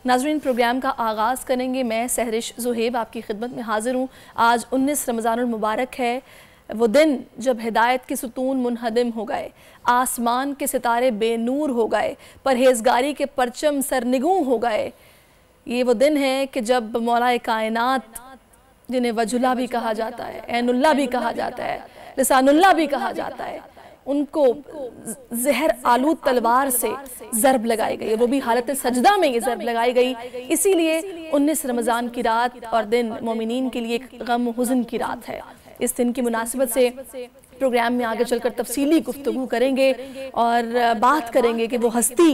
नाज़रीन, प्रोग्राम का आगाज़ करेंगे। मैं सहरिश ज़ुहैब आपकी खिदमत में हाजिर हूँ। आज 19 रमज़ानुल मुबारक है, वो दिन जब हिदायत के सुतून मुनहदिम हो गए, आसमान के सितारे बेनूर हो गए, परहेजगारी के परचम सरनिगूं हो गए। ये वो दिन है कि जब मौलाए कायनात, जिन्हें वजुल्ला भी कहा जाता है, ऐनुल्ला भी कहा जाता है, लिसानुल्ला भी कहा जाता है, उनको जहर आलूद तलवार से ज़रब लगाई गई, वो भी हालत सजदा में ये ज़रब लगाई गई। इसीलिए 19 रमज़ान की रात और दिन मोमिनीन के लिए एक गम हुज़्न की रात है। इस दिन की मुनासिबत से प्रोग्राम में आगे चलकर तफसीली गुफ्तगू करेंगे और बात करेंगे कि वो हस्ती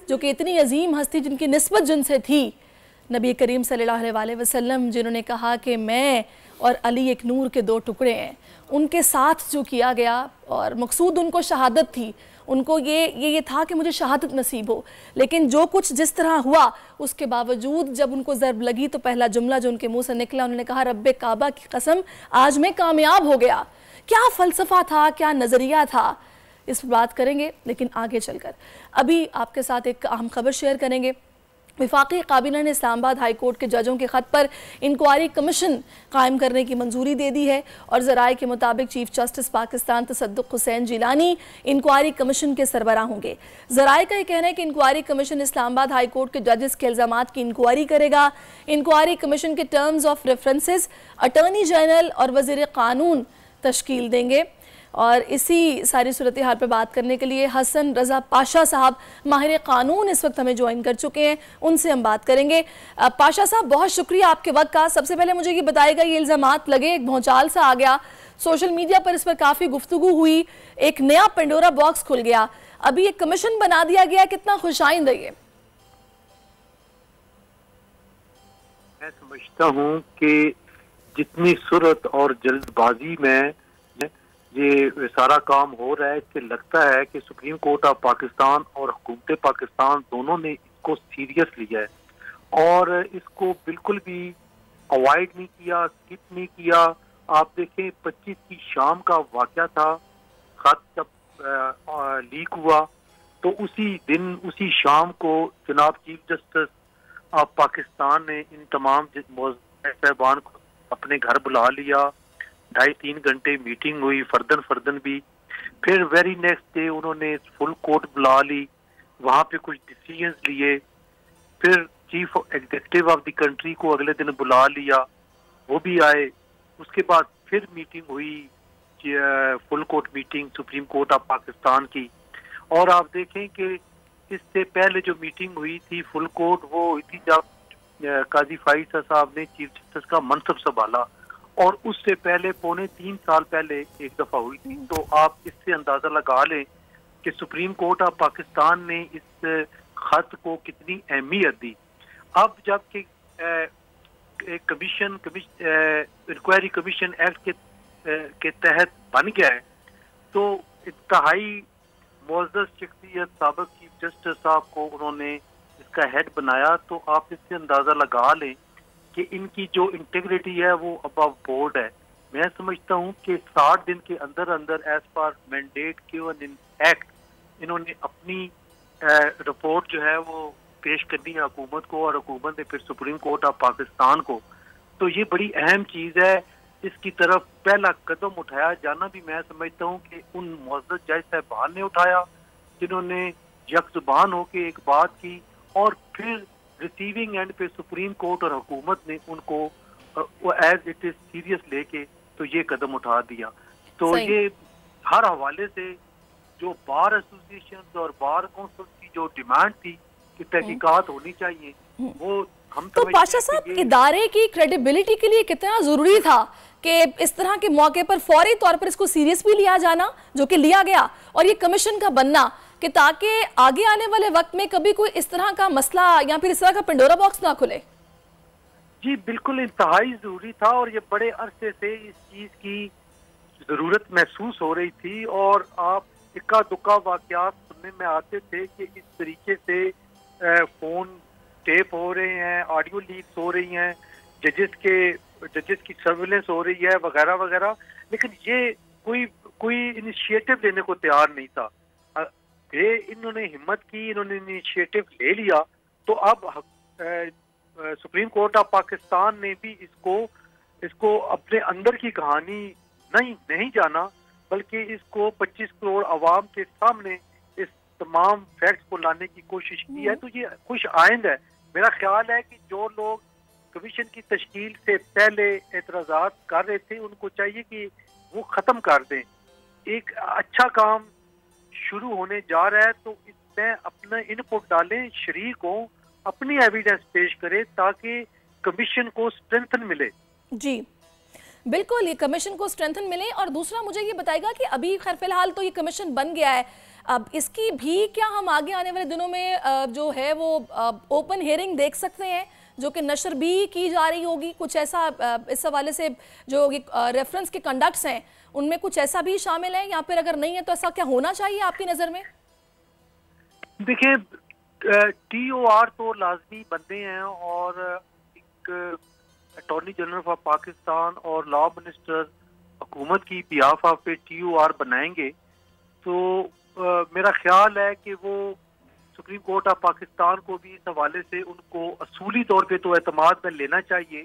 जो कि इतनी अजीम हस्ती, जिनकी निस्बत जिनसे थी नबी करीम सल्लल्लाहु अलैहि वसल्लम, जिन्होंने कहा कि मैं और अली एक नूर के दो टुकड़े हैं, उनके साथ जो किया गया और मकसूद उनको शहादत थी, उनको ये था कि मुझे शहादत नसीब हो। लेकिन जो कुछ जिस तरह हुआ उसके बावजूद जब उनको ज़रब लगी तो पहला जुमला जो उनके मुंह से निकला, उन्होंने कहा रब्बे काबा की कसम, आज मैं कामयाब हो गया। क्या फ़लसफ़ा था, क्या नज़रिया था, इस पर बात करेंगे। लेकिन आगे चलकर अभी आपके साथ एक अहम खबर शेयर करेंगे। वफाकी काबीना ने इस्लामाबाद हाई कोर्ट के जजों के ख़त पर इंक्वायरी कमीशन कायम करने की मंजूरी दे दी है और ज़राए के मुताबिक chief justice Pakistan Tasadduq Hussain Jilani inquiry commission के सरबराह होंगे। ज़राए का यह कहना है कि inquiry commission Islamabad high court के जजेस के इल्ज़ामात की इंक्वायरी करेगा। इंक्वायरी कमीशन के terms of references attorney general और वज़ीर क़ानून तश्कील देंगे। और इसी सारी सूरत हाल पर बात करने के लिए हसन रज़ा पाशा साहब माहिर क़ानून इस वक्त हमें ज्वाइन कर चुके हैं, उनसे हम बात करेंगे। पाशा साहब, बहुत शुक्रिया आपके वक्त का। सबसे पहले मुझे ये बताएगा, ये इल्ज़ामात लगे, एक भौचाल सा आ गया, सोशल मीडिया पर इस पर काफ़ी गुफ्तगू हुई, एक नया पेंडोरा बॉक्स खुल गया, अभी एक कमीशन बना दिया गया, कितना खुशाइंद है ये? मैं समझता हूँ कि जितनी सूरत और जल्दबाजी में ये सारा काम हो रहा है, इससे लगता है कि सुप्रीम कोर्ट ऑफ पाकिस्तान और हुकूमत पाकिस्तान दोनों ने इसको सीरियस लिया है और इसको बिल्कुल भी अवॉइड नहीं किया, स्किप नहीं किया। आप देखें 25 की शाम का वाक़या था, खत जब लीक हुआ तो उसी दिन उसी शाम को जनाब चीफ जस्टिस ऑफ पाकिस्तान ने इन तमाम साहबान को अपने घर बुला लिया। 2.5-3 घंटे मीटिंग हुई, फर्दन भी। फिर वेरी नेक्स्ट डे उन्होंने फुल कोर्ट बुला ली, वहाँ पे कुछ डिसीजंस लिए। फिर chief executive of the country को अगले दिन बुला लिया, वो भी आए। उसके बाद फिर मीटिंग हुई, full court meeting supreme court of Pakistan की। और आप देखें कि इससे पहले जो मीटिंग हुई थी फुल कोर्ट, वो हुई थी जब काजी फाइज साहब ने चीफ जस्टिस का मनसब संभाला, और उससे पहले 3.25 साल पहले एक दफा हुई थी। तो आप इससे अंदाजा लगा लें कि सुप्रीम कोर्ट ऑफ पाकिस्तान ने इस खत को कितनी अहमियत दी। अब जबकि कमीशन इंक्वायरी कमीशन एक्ट के तहत बन गया है, तो इंतहाई मुअज़्ज़ज़ शख्सियत साबिक़ चीफ जस्टिस साहब को उन्होंने इसका हेड बनाया। तो आप इससे अंदाजा लगा लें कि इनकी जो इंटेग्रिटी है वो अबव बोर्ड है। मैं समझता हूँ कि 60 दिन के अंदर अंदर as per mandate given act इन्होंने अपनी रिपोर्ट जो है वो पेश करनी है हुकूमत को, और हुकूमत ने फिर सुप्रीम कोर्ट ऑफ पाकिस्तान को। तो ये बड़ी अहम चीज़ है, इसकी तरफ पहला कदम उठाया जाना भी मैं समझता हूँ कि उन मुअज़्ज़ज़ जज साहबान ने उठाया जिन्होंने यकजुबान होकर एक बात की, और फिर रिसीविंग एंड पे सुप्रीम कोर्ट और हुकूमत ने उनको एज इट इज सीरियस लेके तो ये कदम उठा दिया। तो ये हर हवाले से जो बार एसोसिएशन और बार काउंसिल की जो डिमांड थी कि तहकीकात होनी चाहिए, वो हम तो पाशा साहब, इदारे की क्रेडिबिलिटी के लिए कितना जरूरी था कि इस तरह के मौके पर फौरी तौर पर इसको सीरियस भी लिया जाना, जो कि लिया गया, और ये कमीशन का बनना, कि ताकि आगे आने वाले वक्त में कभी कोई इस तरह का मसला या फिर इस तरह का पेंडोरा बॉक्स ना खुले। जी बिल्कुल इंतहाई जरूरी था, और ये बड़े अरसे से इस चीज की जरूरत महसूस हो रही थी। और आप इक्का दुक्का वाकयात सुनने में आते थे कि इस तरीके से फोन टेप हो रहे हैं, ऑडियो लीक्स हो रही हैं, जजेस की सर्विलेंस हो रही है वगैरह वगैरह, लेकिन ये कोई इनिशिएटिव लेने को तैयार नहीं था। इन्होंने हिम्मत की, इन्होंने इनिशिएटिव ले लिया, तो अब सुप्रीम कोर्ट ऑफ पाकिस्तान ने भी इसको अपने अंदर की कहानी नहीं जाना, बल्कि इसको 25 करोड़ अवाम के सामने इस तमाम फैक्ट्स को लाने की कोशिश की है। तो ये खुश आइंद है। मेरा ख्याल है कि जो लोग कमीशन की तश्कील से पहले एतराज़ात कर रहे थे, उनको चाहिए कि वो ख़त्म कर दें। एक अच्छा काम शुरू होने जा रहा है, तो इसमें अपना इनपुट डालें, शरीक हों, अपनी एविडेंस पेश करें, ताकि कमीशन को स्ट्रेंथन मिले। जी बिल्कुल, ये कमीशन को स्ट्रेंथन मिले। और दूसरा मुझे ये बताएगा कि अभी खैर फिलहाल तो ये कमीशन बन गया है, अब इसकी भी क्या हम आगे आने वाले दिनों में जो है वो ओपन हियरिंग देख सकते हैं, जो कि नशर भी की जा रही होगी? कुछ ऐसा इस हवाले से जो रेफरेंस के कंडक्ट्स हैं उनमें कुछ ऐसा भी शामिल है, या फिर अगर नहीं है तो ऐसा क्या होना चाहिए आपकी नज़र में? देखिए, TOR तो लाजमी बनते हैं, और एक अटॉर्नी जनरल ऑफ पाकिस्तान और लॉ मिनिस्टर हुकूमत की बिहाफ पे TOR बनाएंगे। तो मेरा ख्याल है कि वो सुप्रीम कोर्ट ऑफ पाकिस्तान को भी इस हवाले से उनको असूली तौर पे तो एतमाद में लेना चाहिए।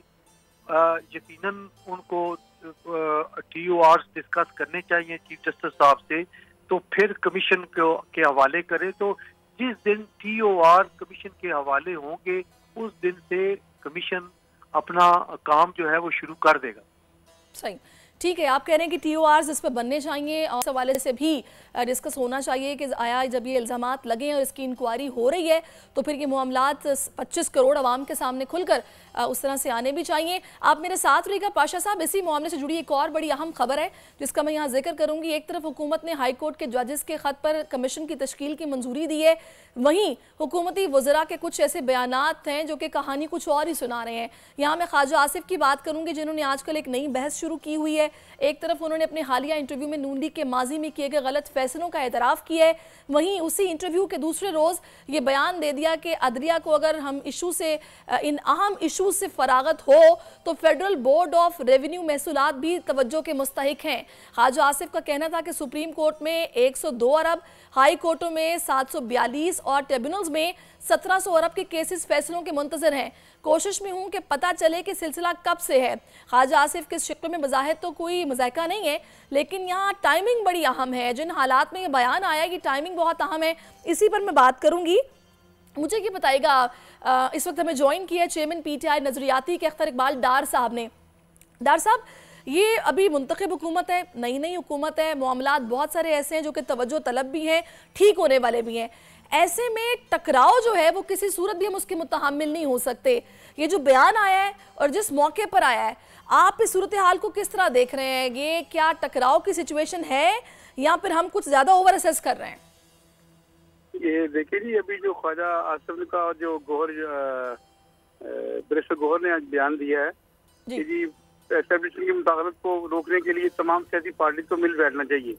यकीनन उनको TOR डिस्कस करने चाहिए चीफ जस्टिस साहब से, तो फिर कमीशन के हवाले करें। तो जिस दिन TOR कमीशन के हवाले होंगे, उस दिन से कमीशन अपना काम जो है वो शुरू कर देगा। सही, ठीक है। आप कह रहे हैं कि TORs इस पर बनने चाहिए, और इस हवाले से भी डिस्कस होना चाहिए कि आया जब ये इल्ज़ामात लगे और इसकी इंक्वायरी हो रही है तो फिर ये मामलात 25 करोड़ आवाम के सामने खुलकर उस तरह से आने भी चाहिए। आप मेरे साथ रहिएगा पाशा साहब। इसी मामले से जुड़ी एक और बड़ी अहम खबर है जिसका मैं यहाँ जिक्र करूँगी। एक तरफ हुकूमत ने हाई कोर्ट के जजेस के ख़त पर कमीशन की तश्कील की मंजूरी दी है, वहीं हुकूमती वज़रा के कुछ ऐसे बयानात हैं जो कि कहानी कुछ और ही सुना रहे हैं। यहाँ मैं ख्वाजा आसिफ की बात करूँगी, जिन्होंने आजकल एक नई बहस शुरू की हुई है। एक तरफ उन्होंने अपने हालिया इंटरव्यू में नून लीग के माजी में किए गए गलत फैसलों का एतराफ़ किया है, वहीं उसी इंटरव्यू के दूसरे रोज़ ये बयान दे दिया कि अदलिया को अगर हम इशू से इन अहम इशूज से फरागत हो तो फेडरल बोर्ड ऑफ रेवेन्यू महसूलात भी तवज्जो के मुस्तहिक हैं। ख्वाजा आसिफ का कहना था कि सुप्रीम कोर्ट में 102 अरब, हाई कोर्टों में 742 और ट्रिब्यूनल्स में 1700 अरब के केसेस फैसलों के मुंतजर हैं। कोशिश में हूं कि पता चले कि सिलसिला कब से है। ख्वाजा आसिफ के शिक्ल में बज़ाहिर तो कोई मज़ाइका नहीं है, लेकिन यहाँ टाइमिंग बड़ी अहम है। जिन हालात में ये बयान आया कि टाइमिंग बहुत अहम है, इसी पर मैं बात करूँगी। मुझे ये बताइएगा, इस वक्त हमें ज्वाइन किया है चेयरमैन PTI नजरियाती के अख्तर इकबाल डार साहब ने। डार साहब, ये अभी मुंतखब हुकूमत है, नई हुकूमत है, मामलात बहुत सारे ऐसे हैं जो कि तवज्जो तलब भी हैं, ठीक होने वाले भी हैं। ऐसे में टकराव जो है वो किसी सूरत भी हम उसके मुतहम्मिल नहीं हो सकते। ये जो बयान आया है और जिस मौके पर आया है, आप इस सूरत हाल को किस तरह देख रहे हैं? ये क्या टकराव की सिचुएशन है या फिर हम कुछ ज़्यादा ओवर असेस कर रहे हैं? ये देखिए जी, अभी जो ख्वाजा आसिफ का जो बैरिस्टर गौहर ने आज बयान दिया है कि जी एस्टेब्लिशमेंट की मुदाखलत को रोकने के लिए तमाम सियासी पार्टी को मिल बैठना चाहिए।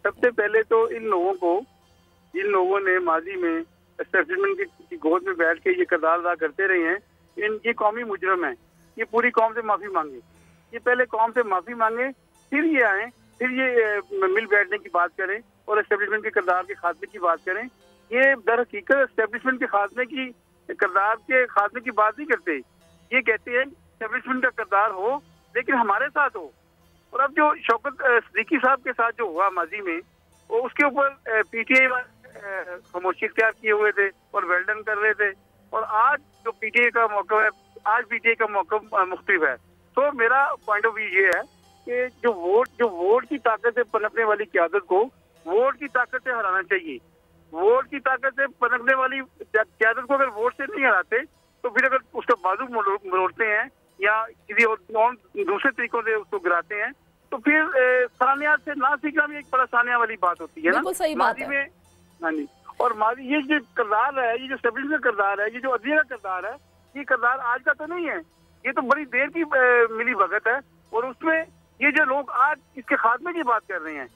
सबसे पहले तो जिन लोगों ने माजी में एस्टेब्लिशमेंट की गोद में बैठ के ये किरदार अदा करते रहे हैं, ये कौमी मुजरम है। ये पूरी कौम से माफ़ी मांगे, ये पहले कौम से माफ़ी मांगे, फिर ये आए, फिर ये मिल बैठने की बात करें और एस्टेब्लिशमेंट के किरदार के खात्मे की बात करें। ये दर हकीकत एस्टेब्लिशमेंट के खात्मे की किरदार के खात्मे की बात नहीं करते, ये कहते हैं एस्टेब्लिशमेंट का किरदार हो लेकिन हमारे साथ हो। और अब जो शौकत सिद्दीकी साहब के साथ जो हुआ माजी में, वो उसके ऊपर PTI खामोशी इख्तियार किए हुए थे और वेल्डन कर रहे थे। और आज जो PTI का मौका है, आज PTI का मौका मुख्तलिफ है। तो मेरा पॉइंट ऑफ व्यू ये है कि जो वोट की ताकत से पनपने वाली क़यादत को वोट की ताकत से हराना चाहिए। वोट की ताकत से पनपने वाली क़यादत को अगर वोट से नहीं हराते तो फिर अगर उसका बाजू मरोड़ते हैं या किसी और दूसरे तरीकों से उसको गिराते हैं तो फिर सानियात से ना सीखना भी एक बड़ा सानिया वाली बात होती है ना। सही बात है। हाँ जी, और माजी ये जो किरदार है, ये जो एस्टेब्लिशमेंट का किरदार है, ये जो अदलिया का किरदार है, ये किरदार आज का तो नहीं है, ये तो बड़ी देर की मिली भगत है। और उसमें ये जो लोग आज इसके खात्मे की बात कर रहे हैं,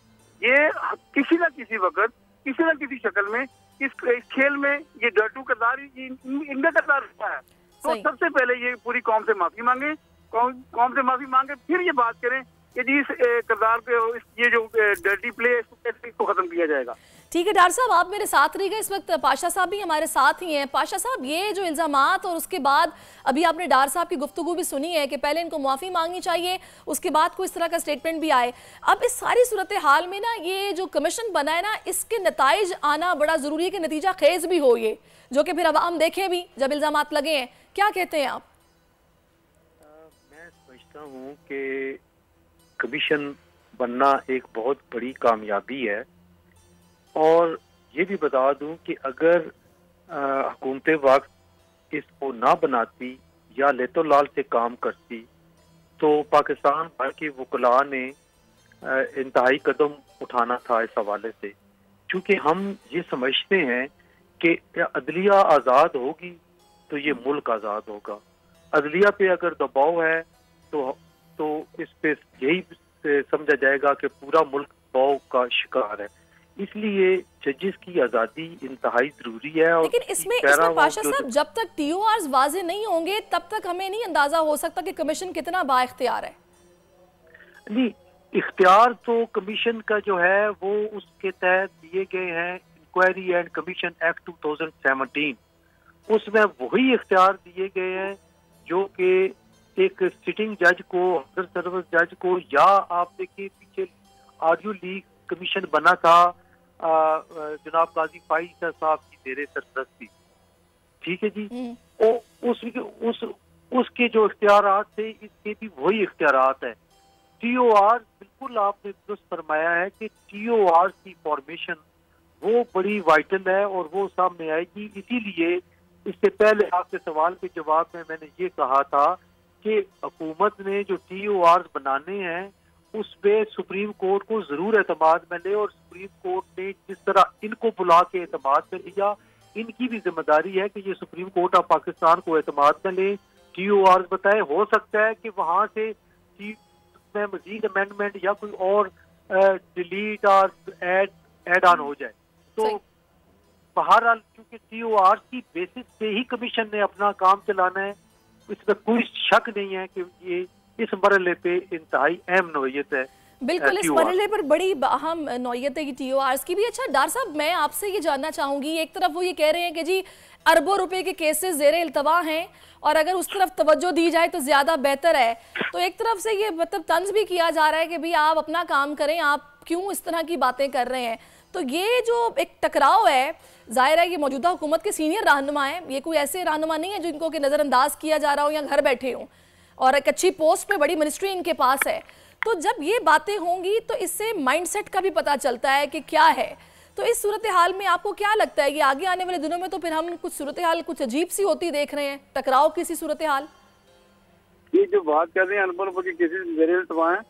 ये किसी न किसी वक्त किसी न किसी शक्ल में इस खेल में ये डरटू किरदार इनका किरदार रहता है। तो सबसे पहले ये पूरी कौम से माफी मांगे, कौम से माफी मांगे, फिर ये बात करें कि जी इस किरदार के ये जो डर्टी प्ले है इसको खत्म किया जाएगा। ठीक है डॉक्टर साहब, आप मेरे साथ रहिएगा। इस वक्त पाशा साहब भी हमारे साथ ही हैं। पाशा साहब, ये जो इल्ज़ामात और उसके बाद अभी आपने डॉक्टर साहब की गुफ्तगू भी सुनी है कि पहले इनको माफ़ी मांगनी चाहिए, उसके बाद कोई इस तरह का स्टेटमेंट भी आए। अब इस सारी सूरत हाल में ना ये जो कमीशन बना है ना, इसके नताइज आना बड़ा ज़रूरी है कि नतीजा खेज भी हो, ये जो कि फिर अब हम देखें भी जब इल्ज़ामात लगे हैं। क्या कहते हैं आप? मैं समझता हूँ कि कमीशन बनना एक बहुत बड़ी कामयाबी है, और ये भी बता दूं कि अगर हुकूमत वक्त इसको ना बनाती या लेतो लाल से काम करती तो पाकिस्तान भर के वकला ने इंतहाई कदम उठाना था इस हवाले से, क्योंकि हम ये समझते हैं कि अदलिया आज़ाद होगी तो ये मुल्क आज़ाद होगा। अदलिया पे अगर दबाव है तो इस पे यही समझा जाएगा कि पूरा मुल्क दबाव का शिकार है। इसलिए जजेस की आज़ादी इंतहाई जरूरी है। और लेकिन इसमें पाशा साहब, जब तक TORs वाज़े नहीं होंगे तब तक हमें नहीं अंदाजा हो सकता कि कमीशन कितना बाइख्तियार है। नहीं, इख्तियार तो कमीशन का जो है वो उसके तहत दिए गए हैं इंक्वायरी एंड कमीशन एक्ट 2017, उसमें वही इख्तियार दिए गए हैं जो कि एक सिटिंग जज को, अफसर सर्विस जज को, या आप देखिए पीछे ऑडियो लीक कमीशन बना था जनाब काजी फाइज साहब की जेरे सरपरस्ती, ठीक है जी। उसके जो इख्तियारात थे इसके भी वही इख्तियारात है। TOR, बिल्कुल आपने दुरुस्त फरमाया है कि TOR की फॉर्मेशन वो बड़ी वाइटल है और वो सामने आएगी। इसीलिए इससे पहले आपके सवाल के जवाब में मैंने ये कहा था कि हुकूमत ने जो TOR बनाने हैं उस पे सुप्रीम कोर्ट को जरूर एतमाद में ले, और सुप्रीम कोर्ट ने जिस तरह इनको बुला के एतमाद में लिया, इनकी भी जिम्मेदारी है कि ये सुप्रीम कोर्ट ऑफ पाकिस्तान को एतमाद में ले, TOR बताए। हो सकता है कि वहां से में मजीद अमेंडमेंट या कोई और डिलीट और एड ऑन हो जाए। तो बहरहाल क्योंकि TOR की बेसिस पे ही कमीशन ने अपना काम चलाना है, इसमें कोई शक नहीं है कि ये इस मरहले पे इंतहाई अहम नौयत है। बिल्कुल, इस मरहले पर बड़ी अहम नौयत है TORs की भी। अच्छा डॉक्टर साहब, मैं आपसे ये जानना चाहूँगी, एक तरफ वो ये कह रहे हैं कि जी अरबों रुपए के केसेस ज़ेरे इल्तवा हैं और अगर उस तरफ तवज्जो दी जाए तो ज़्यादा बेहतर है, तो एक तरफ से ये मतलब तंज भी किया जा रहा है कि भाई आप अपना काम करें, आप क्यों इस तरह की बातें कर रहे हैं। तो ये जो एक टकराव है, जाहिर है ये मौजूदा हुकूमत के सीनियर रहनुमा हैं, ये कोई ऐसे रहनुमा नहीं है जिनको कि नज़रअंदाज किया जा रहा हो या घर बैठे हों, और एक अच्छी पोस्ट में बड़ी मिनिस्ट्री इनके पास है। तो जब ये बातें होंगी तो इससे माइंडसेट का भी पता चलता है कि क्या है। तो इस सूरत हाल में आपको क्या लगता है कि आगे आने वाले दिनों में तो फिर हम कुछ सूरत हाल कुछ अजीब सी होती देख रहे हैं, टकराव किसी सूरत हाल? ये जो बात कर रहे हैं अनपढ़ के केसेस ज़ेरे इल्तवा हैं,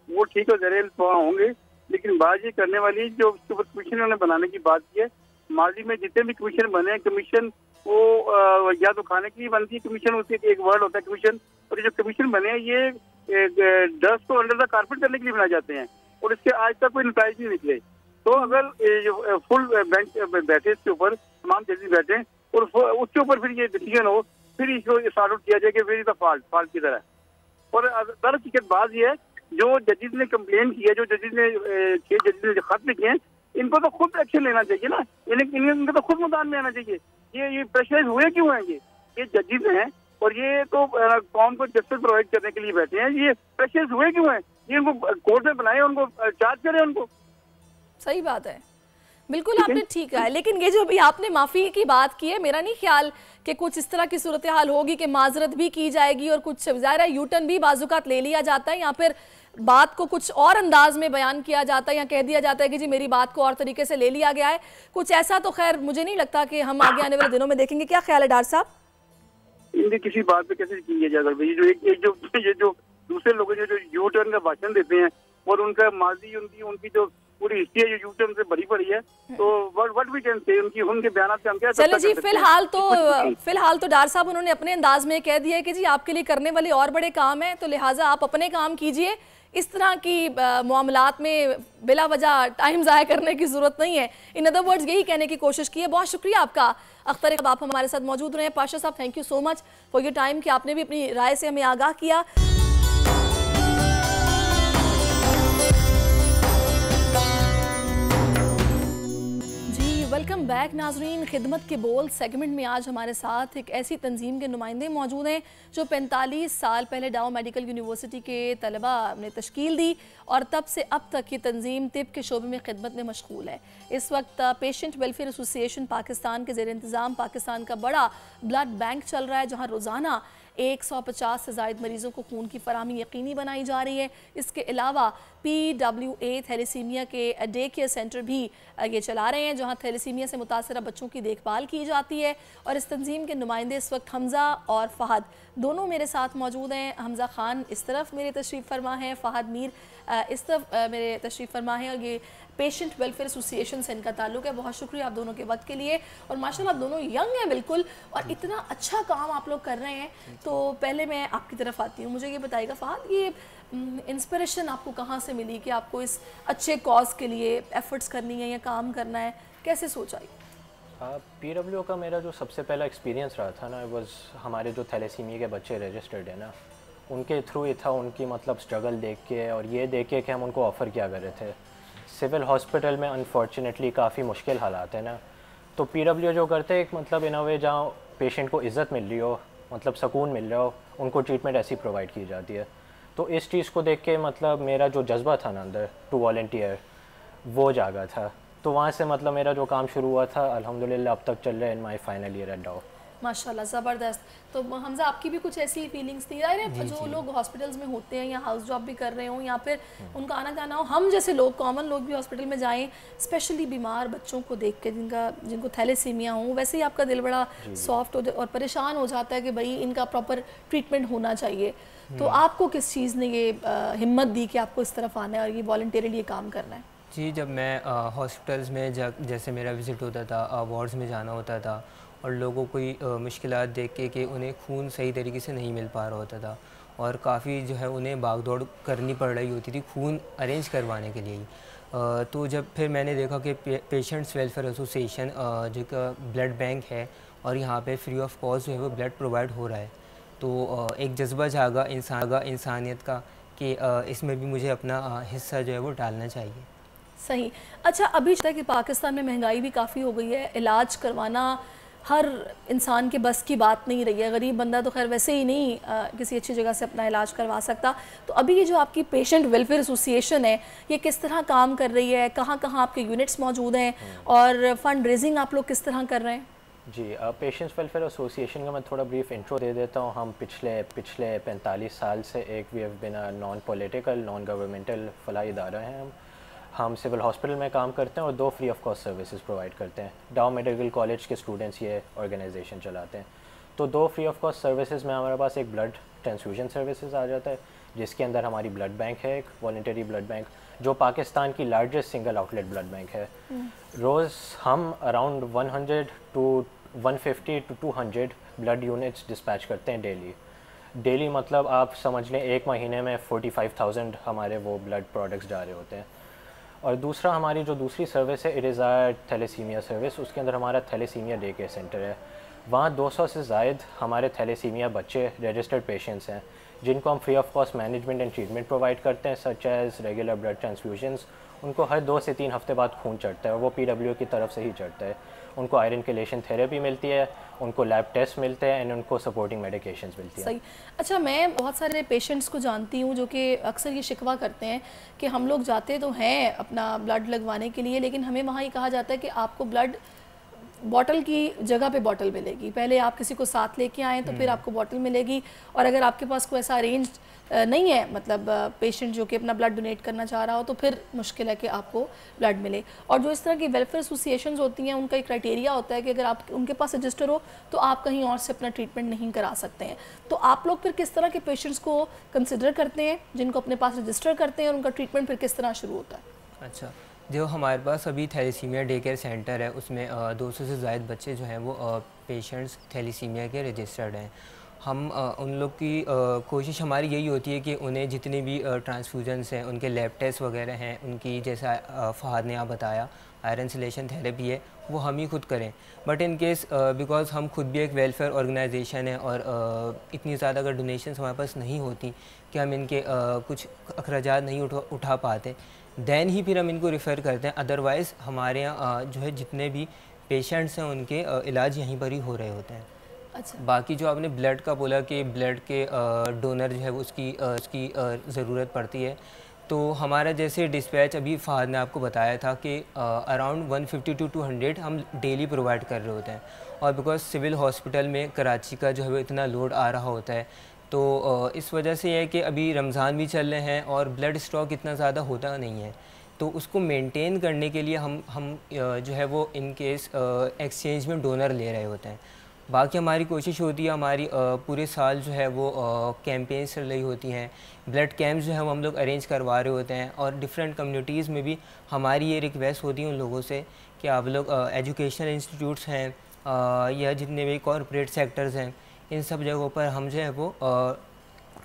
वो ठीक है, ज़ेरे इल्तवा होंगे, लेकिन बात ये करने वाली जो कमीशन उन्होंने बनाने की बात की है, माजी में जितने भी कमीशन बने हैं, कमीशन वो या तो खाने की बनती है कमीशन, उसके एक वर्ड होता है कमीशन, और ये जो कमीशन बने हैं ये डस्ट को अंडर द कारपेट करने के लिए बनाए जाते हैं, और इसके आज तक कोई नताइज नहीं निकले। तो अगर जो फुल बेंच बैठे, इसके ऊपर तमाम जजेस बैठे और उसके ऊपर फिर ये डिसीजन हो, फिर इसको सॉर्ट आउट किया जाए कि वेयर इज द फॉल्ट किधर है। और दरअसल बात ये है, जो जजेस ने कंप्लेन की है, जो जजेस ने 6 जजेस ने जो खत लिखे हैं, इनको तो खुद एक्शन लेना चाहिए ना, इनको तो खुद मैदान में आना चाहिए। ये प्रेशराइज हुए क्यों हैं? ये जजेस हैं और ये तो कौम को जस्टिस प्रोवाइड करने के लिए बैठे हैं, ये प्रेशराइज हुए क्यों हैं? ये उनको कोर्ट में बनाए, उनको चार्ज करें उनको। सही बात है, बिल्कुल आपने ठीक कहा है। लेकिन ये जो अभी आपने माफ़ी की बात की है, मेरा नहीं ख्याल कि कुछ इस तरह की सूरत हाल होगी कि माजरत भी की जाएगी और कुछ ज़ाहिर यूटर्न भी बाजुकात ले लिया जाता है, या फिर बात को कुछ और अंदाज में बयान किया जाता है या कह दिया जाता है कि जी मेरी बात को और तरीके से ले लिया गया है। कुछ ऐसा तो खैर मुझे नहीं लगता कि हम आगे आने वाले दिनों में देखेंगे। क्या ख्याल है डॉक्टर साहब? इनकी किसी बात पे कैसे की जाएगा? ये जो दूसरे लोग जो यू टर्न का भाषण देते हैं और उनका माजी उनकी जो पूरी हिस्ट्री है यू टर्न से भरी पड़ी है, तो व्हाट वी कैन से उनके बयान से हम क्या चले जी। फिलहाल तो डॉक्टर साहब उन्होंने अपने अंदाज में कह दिया है कि जी आपके लिए करने वाले और बड़े काम हैं, तो लिहाजा आप अपने काम कीजिए, इस तरह की मामलात में बिला वजह टाइम ज़ाया करने की ज़रूरत नहीं है। इन अदर वर्ड्स यही कहने की कोशिश की है। बहुत शुक्रिया आपका अख्तर, आप हमारे साथ मौजूद रहे। पाशा साहब, thank you so much for your time कि आपने भी अपनी राय से हमें आगाह किया। वेलकम बैक नाजरीन। खिदमत के बोल सेगमेंट में आज हमारे साथ एक ऐसी तंजीम के नुमाइंदे मौजूद हैं जो 45 साल पहले डाउ मेडिकल यूनिवर्सिटी के तलबा ने तश्कील दी और तब से अब तक ये तंजीम तिब के शोबे में खिदमत में मशगूल है। इस वक्त पेशेंट वेलफेयर एसोसिएशन पाकिस्तान के ज़ेर इंतज़ाम पाकिस्तान का बड़ा ब्लड बैंक चल रहा है, जहाँ रोज़ाना 150 से ज़ायद मरीज़ों को खून की फराहमी यकीनी बनाई जा रही है। इसके अलावा PWA थैलेसीमिया के डे केयर सेंटर भी ये चला रहे हैं, जहां थैलेसीमिया से मुतासरा बच्चों की देखभाल की जाती है। और इस तंजीम के नुमाइंदे इस वक्त हमज़ा और फ़हद दोनों मेरे साथ मौजूद हैं। हमज़ा ख़ान इस तरफ मेरे तशरीफ़ फरमा हैं, फ़हद मीर इस तरफ मेरे तशरीफ़ फरमा हैं, और ये पेशेंट वेलफेयर एसोसिएशन से इनका ताल्लुक़ है। बहुत शुक्रिया आप दोनों के वक्त के लिए। और माशाल्लाह आप दोनों यंग हैं बिल्कुल, और इतना अच्छा काम आप लोग कर रहे हैं। तो पहले मैं आपकी तरफ आती हूँ, मुझे ये बताइएगा फ़हद, ये इंस्पिरेशन आपको कहाँ से मिली कि आपको इस अच्छे कॉज के लिए एफर्ट्स करनी है या काम करना है, कैसे सोचा? PWO का मेरा जो सबसे पहला एक्सपीरियंस रहा था ना, वाज हमारे जो थैलेसीमिया के बच्चे रजिस्टर्ड है ना, उनके थ्रू ही था। उनकी मतलब स्ट्रगल देख के और ये देख के कि हम उनको ऑफ़र क्या कर रहे थे। सिविल हॉस्पिटल में अनफॉर्चुनेटली काफ़ी मुश्किल हालात है ना, तो PWO जो करते हैं एक मतलब इन अ वे जहाँ पेशेंट को इज़्ज़त मिल रही हो, मतलब सुकून मिल रहा हो, उनको ट्रीटमेंट ऐसी प्रोवाइड की जाती है। तो इस चीज़ को देख के मतलब मेरा जो जज्बा था ना अंदर टू वॉलंटियर, वो जागा था। तो वहाँ से मतलब मेरा जो काम शुरू हुआ था, अल्हम्दुलिल्लाह अब तक चल रहा है इन माई फाइनल ईयर एट डाउ। माशाल्लाह ज़बरदस्त। तो हमज़ा आपकी भी कुछ ऐसी फीलिंग्स थी? अरे जो लोग हॉस्पिटल्स में होते हैं या हाउस जॉब भी कर रहे हों या फिर उनका आना जाना हो, हम जैसे लोग कॉमन लोग भी हॉस्पिटल में जाएं, स्पेशली बीमार बच्चों को देख के जिनको थैलेसीमिया हो, वैसे ही आपका दिल बड़ा सॉफ्ट और परेशान हो जाता है कि भाई इनका प्रॉपर ट्रीटमेंट होना चाहिए। तो आपको किस चीज़ ने ये हिम्मत दी कि आपको इस तरफ आना है और ये वॉलंटियरली काम करना है? जी, जब मैं हॉस्पिटल्स में जैसे मेरा विज़िट होता था, वार्ड्स में जाना होता था और लोगों को मुश्किलात देख के कि उन्हें खून सही तरीके से नहीं मिल पा रहा होता था और काफ़ी जो है उन्हें भागदौड़ करनी पड़ रही होती थी खून अरेंज करवाने के लिए। तो जब फिर मैंने देखा कि पेशेंट्स वेलफेयर एसोसिएशन जो का ब्लड बैंक है और यहाँ पे फ्री ऑफ कॉस्ट जो है वो ब्लड प्रोवाइड हो रहा है, तो एक जज्बा जागा इंसानियत का कि इसमें भी मुझे अपना हिस्सा जो है वो डालना चाहिए। सही। अच्छा, अभी कि पाकिस्तान में महंगाई भी काफ़ी हो गई है, इलाज करवाना हर इंसान के बस की बात नहीं रही है। गरीब बंदा तो खैर वैसे ही नहीं किसी अच्छी जगह से अपना इलाज करवा सकता। तो अभी ये जो आपकी पेशेंट वेलफेयर एसोसिएशन है, ये किस तरह काम कर रही है? कहाँ कहाँ आपके यूनिट्स मौजूद हैं और फंड रेजिंग आप लोग किस तरह कर रहे हैं? जी, पेशेंट्स वेलफेयर एसोसिएशन का मैं थोड़ा ब्रीफ इंट्रो दे देता हूँ। हम पिछले 45 साल से we have been a non political non governmental फलाही इदारा हैं। हम सिविल हॉस्पिटल में काम करते हैं और 2 free of cost services provide करते हैं। डाउ मेडिकल कॉलेज के स्टूडेंट्स ये ऑर्गेनाइजेशन चलाते हैं। तो 2 फ्री ऑफ कॉस्ट सर्विसेज में हमारे पास एक ब्लड ट्रांसफ्यूजन सर्विसेज आ जाता है, जिसके अंदर हमारी ब्लड बैंक है, एक वॉलंटरी ब्लड बैंक जो पाकिस्तान की largest single outlet blood bank है। रोज़ हम around 150 to 200 blood units dispatch करते हैं डेली। मतलब आप समझ लें एक महीने में 45,000 हमारे वो ब्लड प्रोडक्ट्स जा रहे होते हैं। और दूसरा हमारी जो दूसरी सर्विस है, it is our thalassemia service. उसके अंदर हमारा थैलेसीमिया डे केयर सेंटर है। वहाँ 200 से ज़ायद हमारे थैलेसीमिया बच्चे रजिस्टर्ड पेशेंट्स हैं, जिनको हम free of cost management and treatment provide करते हैं, such as regular blood transfusions. उनको हर 2 से 3 हफ्ते बाद खून चढ़ता है और वो PWO की तरफ से ही चढ़ता है। उनको आयरन केलेशन थेरेपी मिलती है, उनको लैब टेस्ट मिलते हैं एंड उनको सपोर्टिंग मेडिकेशंस मिलती है। सही। अच्छा, मैं बहुत सारे पेशेंट्स को जानती हूँ जो कि अक्सर ये शिकवा करते हैं कि हम लोग जाते तो हैं अपना ब्लड लगवाने के लिए, लेकिन हमें वहाँ ये कहा जाता है कि आपको ब्लड बॉटल की जगह पे बॉटल मिलेगी। पहले आप किसी को साथ लेके आएँ तो फिर आपको बॉटल मिलेगी, और अगर आपके पास कोई ऐसा अरेंज नहीं है, मतलब पेशेंट जो कि अपना ब्लड डोनेट करना चाह रहा हो, तो फिर मुश्किल है कि आपको ब्लड मिले। और जो इस तरह की वेलफेयर एसोसिएशंस होती हैं, उनका एक क्राइटेरिया होता है कि अगर आप उनके पास रजिस्टर हो तो आप कहीं और से अपना ट्रीटमेंट नहीं करा सकते हैं। तो आप लोग फिर किस तरह के पेशेंट्स को कंसिडर करते हैं जिनको अपने पास रजिस्टर करते हैं, और उनका ट्रीटमेंट फिर किस तरह शुरू होता है? अच्छा, जो हमारे पास अभी थैलेसीमिया डे केयर सेंटर है, उसमें 200 से ज़ायद बच्चे जो हैं वो पेशेंट्स थैलेसीमिया के रजिस्टर्ड हैं। हम उन लोग की कोशिश हमारी यही होती है कि उन्हें जितने भी ट्रांसफ्यूजन्स हैं, उनके लैब टेस्ट वगैरह हैं, उनकी जैसा फ़हद ने आप बताया आयरन सिलेशन थेरेपी है, वो हम ही खुद करें। बट इन केस बिकॉज़ हम खुद भी एक वेलफेयर ऑर्गेनाइजेशन है और इतनी ज़्यादा अगर डोनेशंस हमारे पास नहीं होती कि हम इनके कुछ अखराजात नहीं उठा पाते, दैन ही फिर हम इनको रेफ़र करते हैं। अदरवाइज़ हमारे यहाँ जो है जितने भी पेशेंट्स हैं उनके इलाज यहीं पर ही हो रहे होते हैं। अच्छा। बाकी जो आपने ब्लड का बोला कि ब्लड के डोनर जो है वो उसकी ज़रूरत पड़ती है, तो हमारा जैसे डिस्पैच अभी फ़हद ने आपको बताया था कि अराउंड 150 to 200 हम डेली प्रोवाइड कर रहे होते हैं। और बिकॉज सिविल हॉस्पिटल में कराची का जो है वो इतना लोड आ रहा होता है, तो इस वजह से है कि अभी रमज़ान भी चल रहे हैं और ब्लड स्टॉक इतना ज़्यादा होता नहीं है, तो उसको मेंटेन करने के लिए हम जो है वो इन केस एक्सचेंज में डोनर ले रहे होते हैं। बाकी हमारी कोशिश होती है, हमारी पूरे साल जो है वो कैंपेन्स चल रही होती हैं, ब्लड कैंप्स जो है वो हम लोग अरेंज करवा रहे होते हैं। और डिफरेंट कम्युनिटीज़ में भी हमारी ये रिक्वेस्ट होती है उन लोगों से कि आप लोग एजुकेशनल इंस्टीट्यूट्स हैं या जितने भी कॉरपोरेट सेक्टर्स हैं, इन सब जगहों पर हम जो है वो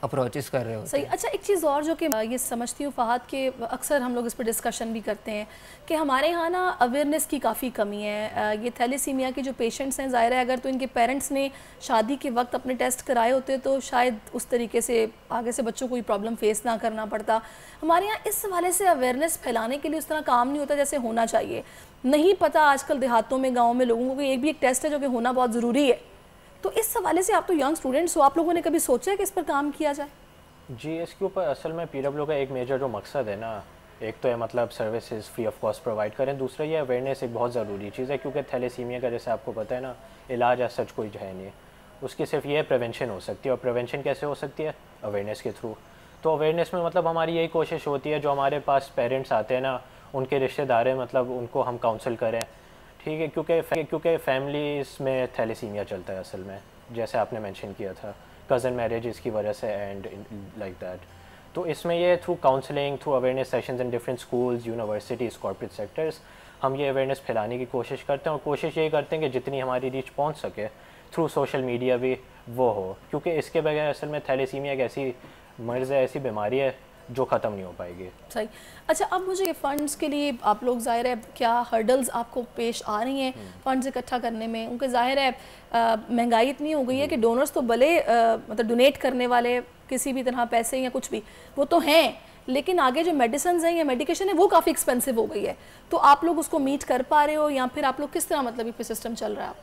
अप्रोचेस कर रहे होते सही। अच्छा, एक चीज़ और जो कि ये समझती हूँ फ़हद के, अक्सर हम लोग इस पर डिस्कशन भी करते हैं कि हमारे यहाँ ना अवेयरनेस की काफ़ी कमी है। ये थैलेसीमिया के जो पेशेंट्स हैं, ज़ाहिर है अगर तो इनके पेरेंट्स ने शादी के वक्त अपने टेस्ट कराए होते तो शायद उस तरीके से आगे से बच्चों को कोई प्रॉब्लम फेस ना करना पड़ता। हमारे यहाँ इस हवाले से अवेयरनेस फैलाने के लिए उस तरह काम नहीं होता जैसे होना चाहिए। नहीं पता आजकल देहातों में, गाँव में लोगों को एक टेस्ट है जो कि होना बहुत ज़रूरी है। तो इस हवाले से आप तो यंग स्टूडेंट्स हो, आप लोगों ने कभी सोचा है कि इस पर काम किया जाए? जी, इसके ऊपर असल में पीडब्ल्यू का एक मेजर जो मकसद है ना, एक तो है मतलब services free of cost provide करें, दूसरा ये अवेयरनेस एक बहुत ज़रूरी चीज़ है, क्योंकि थैलेसीमिया का जैसे आपको पता है ना, इलाज आज सच कोई है नहीं, उसकी सिर्फ ये प्रिवेंशन हो सकती है। और प्रिवेंशन कैसे हो सकती है? अवेयरनेस के थ्रू। तो अवेयरनेस में मतलब हमारी यही कोशिश होती है, जो हमारे पास पेरेंट्स आते हैं ना, उनके रिश्तेदार हैं, मतलब उनको हम काउंसल करें, ठीक है, क्योंकि फैमिलीज़ में थैलेसीमिया चलता है असल में, जैसे आपने मेंशन किया था, कज़न मैरिजेस की वजह से एंड लाइक दैट। तो इसमें ये through counselling, through awareness sessions in different schools, universities, corporate sectors, हम ये अवेयरनेस फैलाने की कोशिश करते हैं। और कोशिश यही करते हैं कि जितनी हमारी रीच पहुंच सके थ्रू सोशल मीडिया भी वो हो, क्योंकि इसके बगैर असल में थैलेसीमिया एक ऐसी मर्ज़ है, ऐसी बीमारी है जो ख़त्म नहीं हो पाएगी। सही। अच्छा, अब मुझे फ़ंड्स के लिए आप लोग, ज़ाहिर है क्या हर्डल्स आपको पेश आ रही हैं फ़ंड्स इकट्ठा करने में? उनके ज़ाहिर है महंगाई इतनी हो गई है कि डोनर्स तो भले मतलब डोनेट करने वाले किसी भी तरह पैसे या कुछ भी वो तो हैं, लेकिन आगे जो मेडिसिन हैं या मेडिकेशन है वो काफ़ी एक्सपेंसिव हो गई है। तो आप लोग उसको मीट कर पा रहे हो या फिर आप लोग किस तरह, मतलब ये सिस्टम चल रहा है?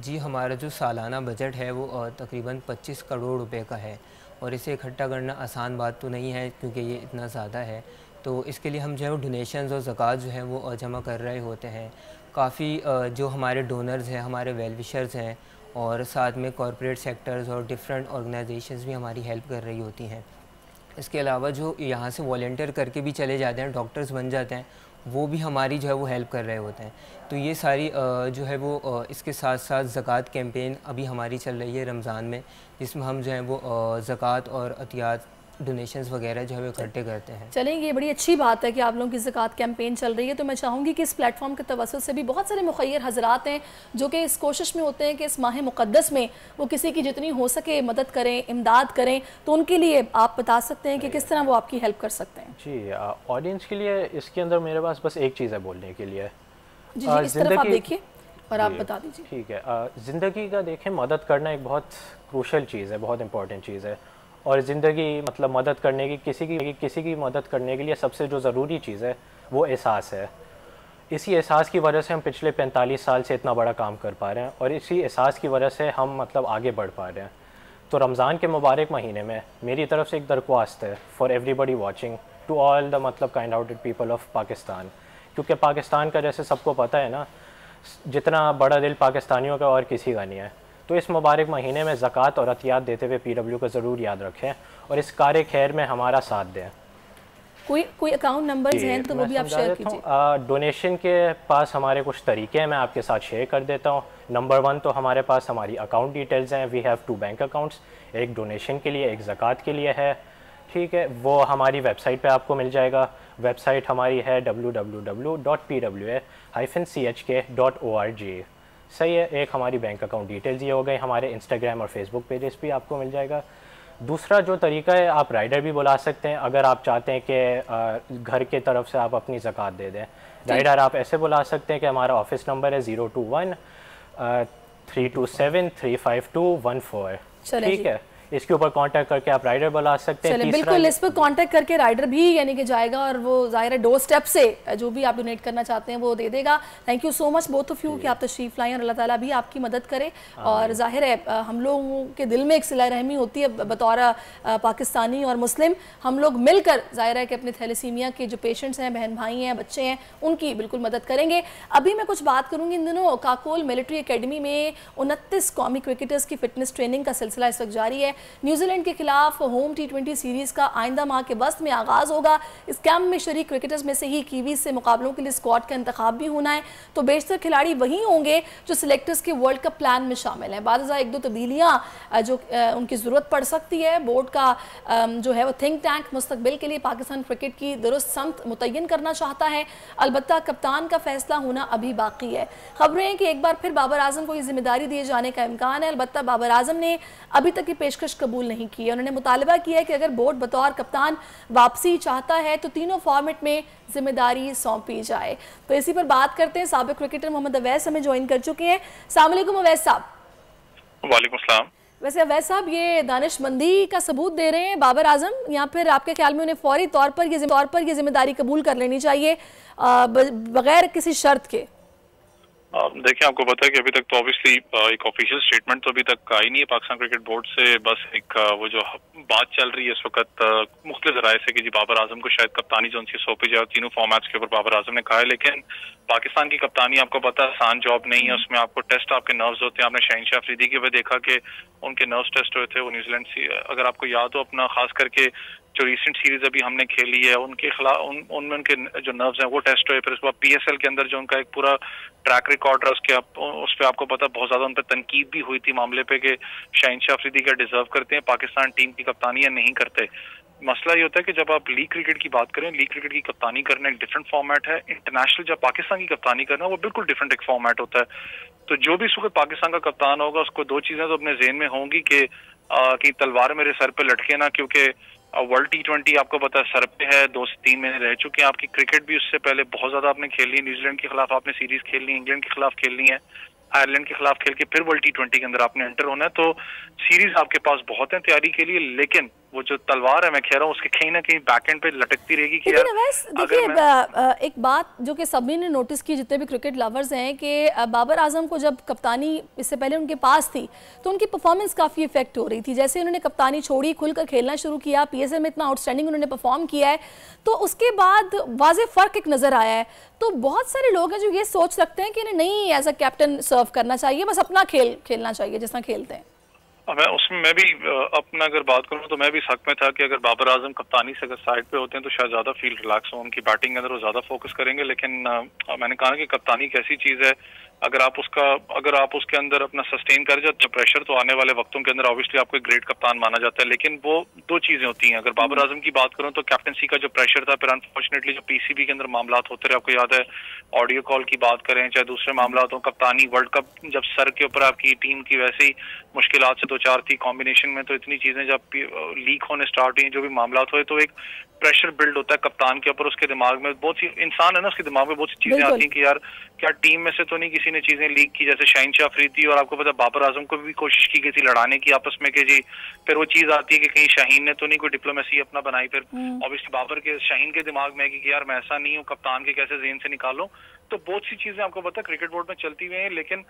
जी, हमारा जो सालाना बजट है वो तकरीबन 25 करोड़ रुपए का है, और इसे इकट्ठा करना आसान बात तो नहीं है क्योंकि ये इतना ज़्यादा है। तो इसके लिए हम जो है वो डोनेशंस और ज़कात जो है वो जमा कर रहे होते हैं। काफ़ी जो हमारे डोनर्स हैं, हमारे वेल विशर्स हैं, और साथ में कॉरपोरेट सेक्टर्स और डिफरेंट ऑर्गेनाइजेशंस भी हमारी हेल्प कर रही होती हैं। इसके अलावा जो यहाँ से वॉलंटियर करके भी चले जाते हैं, डॉक्टर्स बन जाते हैं, वो भी हमारी जो है वो हेल्प कर रहे होते हैं। तो ये सारी जो है वो इसके साथ साथ ज़कात कैंपेन अभी हमारी चल रही है रमज़ान में, जिसमें हम जो है वो ज़कात और अतियात डोनेशंस वगैरह जो है वो इकट्ठे करते हैं। चलेंगे, ये बड़ी अच्छी बात है कि आप लोगों की ज़कात कैंपेन चल रही है। तो मैं चाहूँगी कि इस प्लेटफॉर्म के तवस्सुल से भी बहुत सारे मुखय्यर हज़रात हैं जो कि इस कोशिश में होते हैं कि इस माह मुक़द्दस में वो किसी की जितनी हो सके मदद करें, इमदाद करें। तो उनके लिए आप बता सकते हैं कि किस तरह वो आपकी हेल्प कर सकते हैं? जी, ऑडियंस के लिए इसके अंदर मेरे पास बस एक चीज़ है बोलने के लिए। जी, इस तरफ आप देखिए और आप बता दीजिए। ठीक है, ज़िंदगी का देखें, मदद करना एक बहुत क्रूशल चीज़ है, बहुत इंपॉर्टेंट चीज़ है। और ज़िंदगी मतलब मदद करने की, किसी की मदद करने के लिए सबसे जो ज़रूरी चीज़ है वो एहसास है। इसी एहसास की वजह से हम पिछले 45 साल से इतना बड़ा काम कर पा रहे हैं, और इसी एहसास की वजह से हम मतलब आगे बढ़ पा रहे हैं। तो रमज़ान के मुबारक महीने में मेरी तरफ से एक दरख्वास्त है for everybody watching, to all the मतलब kind hearted people of Pakistan, क्योंकि पाकिस्तान का जैसे सबको पता है ना, जितना बड़ा दिल पाकिस्तानियों का और किसी का नहीं है। तो इस मुबारक महीने में ज़कात और अतियात देते हुए पीडब्ल्यू को ज़रूर याद रखें और इस कार्य खैर में हमारा साथ दें। कोई अकाउंट नंबर्स हैं तो वो भी आप शेयर कीजिए। डोनेशन के पास हमारे कुछ तरीके हैं, मैं आपके साथ शेयर कर देता हूँ। नंबर 1 तो हमारे पास हमारी अकाउंट डिटेल्स हैं। वी हैव 2 बैंक अकाउंट्स, एक डोनेशन के लिए, एक ज़कात के लिए है, ठीक है। वो हमारी वेबसाइट पे आपको मिल जाएगा। वेबसाइट हमारी है www.pwa-chk.org। सही है। एक हमारी बैंक अकाउंट डिटेल्स ये हो गई। हमारे इंस्टाग्राम और फेसबुक पेजेस भी आपको मिल जाएगा। दूसरा जो तरीका है, आप राइडर भी बुला सकते हैं अगर आप चाहते हैं कि घर के तरफ से आप अपनी ज़कात दे दें। राइडर आप ऐसे बुला सकते हैं कि हमारा ऑफिस नंबर है 021-327-35214, ठीक है। इसके ऊपर कांटेक्ट करके आप राइडर बुला सकते हैं। बिल्कुल, इस पर कांटेक्ट करके राइडर भी यानी कि जाएगा और वो ज़ाहिर है डोर स्टेप से जो भी आप डोनेट करना चाहते हैं वो दे देगा। Thank you so much both of you कि आप तशरीफ लाएं और अल्लाह ताला भी आपकी मदद करे। और जाहिर है हम लोगों के दिल में एक सिला रहमी होती है बतौर पाकिस्तानी और मुस्लिम, हम लोग मिलकर जाहिर है कि अपने थैलेसीमिया के जो पेशेंट्स हैं, बहन भाई हैं, बच्चे हैं, उनकी बिल्कुल मदद करेंगे। अभी मैं कुछ बात करूँगी, इन दिनों काकोल मिलिट्री एकेडमी में 29 कौमी क्रिकेटर्स की फिटनेस ट्रेनिंग का सिलसिला इस वक्त जारी है। न्यूजीलैंड के खिलाफ होम T20 सीरीज का आइंदा माह के वस्त में आगाज होगा। इस कैंप में शरीक क्रिकेटर्स में से ही कीवीज से मुकाबलों के लिए स्क्वाड का इंतखाब भी होना है, तो बेशतर खिलाड़ी वही होंगे जो सिलेक्टर्स के वर्ल्ड कप प्लान में शामिल हैं। बाद एक दो तब्दीलियाँ जो उनकी ज़रूरत पड़ सकती है। बोर्ड का जो है वो थिंक टैंक मुस्तकबिल के लिए पाकिस्तान क्रिकेट की दुरुस्त समत मुतय्यन करना चाहता है। अलबत्ता कप्तान का फैसला होना अभी बाकी है। खबरें हैं कि एक बार फिर बाबर आजम को ये जिम्मेदारी दिए जाने का इम्कान है। अलबत्ता बाबर आजम ने अभी तक की पेशकश कबूल नहीं की है। उन्होंने मुतालबा किया है कि अगर बोर्ड बतौर कप्तान वापसी चाहता है तो तीनों फॉर्मेट में जिम्मेदारी सौंपी जाए। तो इसी पर बात करते हैं। साबिक क्रिकेटर मोहम्मद अवैस हमें ज्वाइन कर चुके हैं। अस्सलाम वालेकुम अवैस साहब। वालेकुम सलाम। वैसे अवैस साहब ये दानिशमंदी का सबूत दे रहे हैं बाबर आजम, या फिर आपके ख्याल में उन्हें फौरी तौर पर ये जिम्मेदारी कबूल कर लेनी चाहिए बगैर किसी शर्त के? देखिए, आपको पता है कि अभी तक तो ऑब्वियसली एक ऑफिशियल स्टेटमेंट तो अभी तक आई नहीं है पाकिस्तान क्रिकेट बोर्ड से। बस एक वो जो बात चल रही है इस वक्त मुख्तलिफ राय से कि जी बाबर आजम को शायद कप्तानी जो उनकी सौंपी जाए। तीनों फॉर्मेट्स के ऊपर बाबर आजम ने कहा है, लेकिन पाकिस्तान की कप्तानी आपको पता है आसान जॉब नहीं है। उसमें आपको टेस्ट आपके नर्व्स होते हैं। आपने शहनशाह अफरीदी के भी देखा कि उनके नर्व्स टेस्ट हुए थे। वो न्यूजीलैंड से, अगर आपको याद हो अपना, खास करके जो रिसेंट सीरीज अभी हमने खेली है उनके खिलाफ उनमें उनके जो नर्व्स हैं वो टेस्ट हुए। फिर उसके बाद PSL के अंदर जो उनका एक पूरा ट्रैक रिकॉर्ड है उस पर आपको पता बहुत ज्यादा उन पर तनकीद भी हुई थी मामले पे कि शहनशाह अफरीदी क्या डिजर्व करते हैं, पाकिस्तान टीम की कप्तानी या नहीं करते। मसला ये होता है कि जब आप लीग क्रिकेट की बात करें, लीग क्रिकेट की कप्तानी करना एक डिफरेंट फॉर्मेट है। इंटरनेशनल जब पाकिस्तान की कप्तानी करना वो बिल्कुल डिफरेंट एक फॉर्मेट होता है। तो जो भी इस वक्त पाकिस्तान का कप्तान होगा उसको दो चीजें तो अपने ज़हन में होंगी कि तलवार मेरे सर पे लटके ना, क्योंकि वर्ल्ड T20 आपको पता है सर पे है, 2 से 3 महीने रह चुके हैं। आपकी क्रिकेट भी उससे पहले बहुत ज्यादा आपने खेली है। न्यूजीलैंड के खिलाफ आपने सीरीज खेलनी है, इंग्लैंड के खिलाफ खेलनी है, आयरलैंड के खिलाफ खेल के फिर वर्ल्ड T20 के अंदर आपने एंटर होना है। तो सीरीज आपके पास बहुत है तैयारी के लिए, लेकिन वो जो तलवार है मैं कह रहा हूँ उसके कहीं ना कहीं बैक एंड पे लटकती रहेगी कि देखिए एक बात जो कि सभी ने नोटिस की, जितने भी क्रिकेट लवर्स हैं, कि बाबर आजम को जब कप्तानी इससे पहले उनके पास थी तो उनकी परफॉर्मेंस काफ़ी इफेक्ट हो रही थी। जैसे उन्होंने कप्तानी छोड़ी, खुलकर खेलना शुरू किया, PSL में इतना आउटस्टैंडिंग उन्होंने परफॉर्म किया है, तो उसके बाद वाज़े फ़र्क एक नज़र आया है। तो बहुत सारे लोग हैं जो ये सोच रखते हैं कि इन्हें नहीं एज अ कैप्टन सर्व करना चाहिए, बस अपना खेल खेलना चाहिए जिस तरह खेलते हैं। मैं भी अपना अगर बात करूं तो मैं भी इस हक में था कि अगर बाबर आजम कप्तानी से अगर साइड पे होते हैं तो शायद ज्यादा फील रिलैक्स हो, उनकी बैटिंग के अंदर वो ज्यादा फोकस करेंगे। लेकिन मैंने कहा कि कप्तानी एक ऐसी चीज है, अगर आप उसके अंदर अपना सस्टेन कर जाते हैं प्रेशर, तो आने वाले वक्तों के अंदर ऑब्वियसली आपको एक ग्रेट कप्तान माना जाता है। लेकिन वो दो चीजें होती हैं। अगर बाबर आजम की बात करूं तो कैप्टनसी का जो प्रेशर था, फिर अनफॉर्चुनेटली जो PCB के अंदर मामला होते रहे, आपको याद है ऑडियो कॉल की बात करें चाहे दूसरे मामला हो, कप्तानी वर्ल्ड कप जब सर के ऊपर आपकी टीम की वैसे ही मुश्किलात से 2-4 थी कॉम्बिनेशन में, तो इतनी चीजें जब लीक होने स्टार्ट हुई, जो भी मामला हुए, तो एक प्रेशर बिल्ड होता है कप्तान के ऊपर। उसके दिमाग में बहुत सी इंसान है ना, उसके दिमाग में बहुत सी चीजें आती हैं कि यार क्या टीम में से तो नहीं किसी ने चीजें लीक की, जैसे शहनशाह अफरीदी और आपको पता बाबर आजम को भी कोशिश की गई थी लड़ाने की आपस में कि जी, फिर वो चीज आती है कि कहीं शाहीन ने तो नहीं कोई डिप्लोमेसी अपना बनाई। फिर ऑब्वियसली बाबर के शाहीन के दिमाग में है कि यार मैं ऐसा नहीं हूँ, कप्तान के कैसे जेन से निकालो। तो बहुत सी चीजें आपको पता क्रिकेट बोर्ड में चलती हुई हैं। लेकिन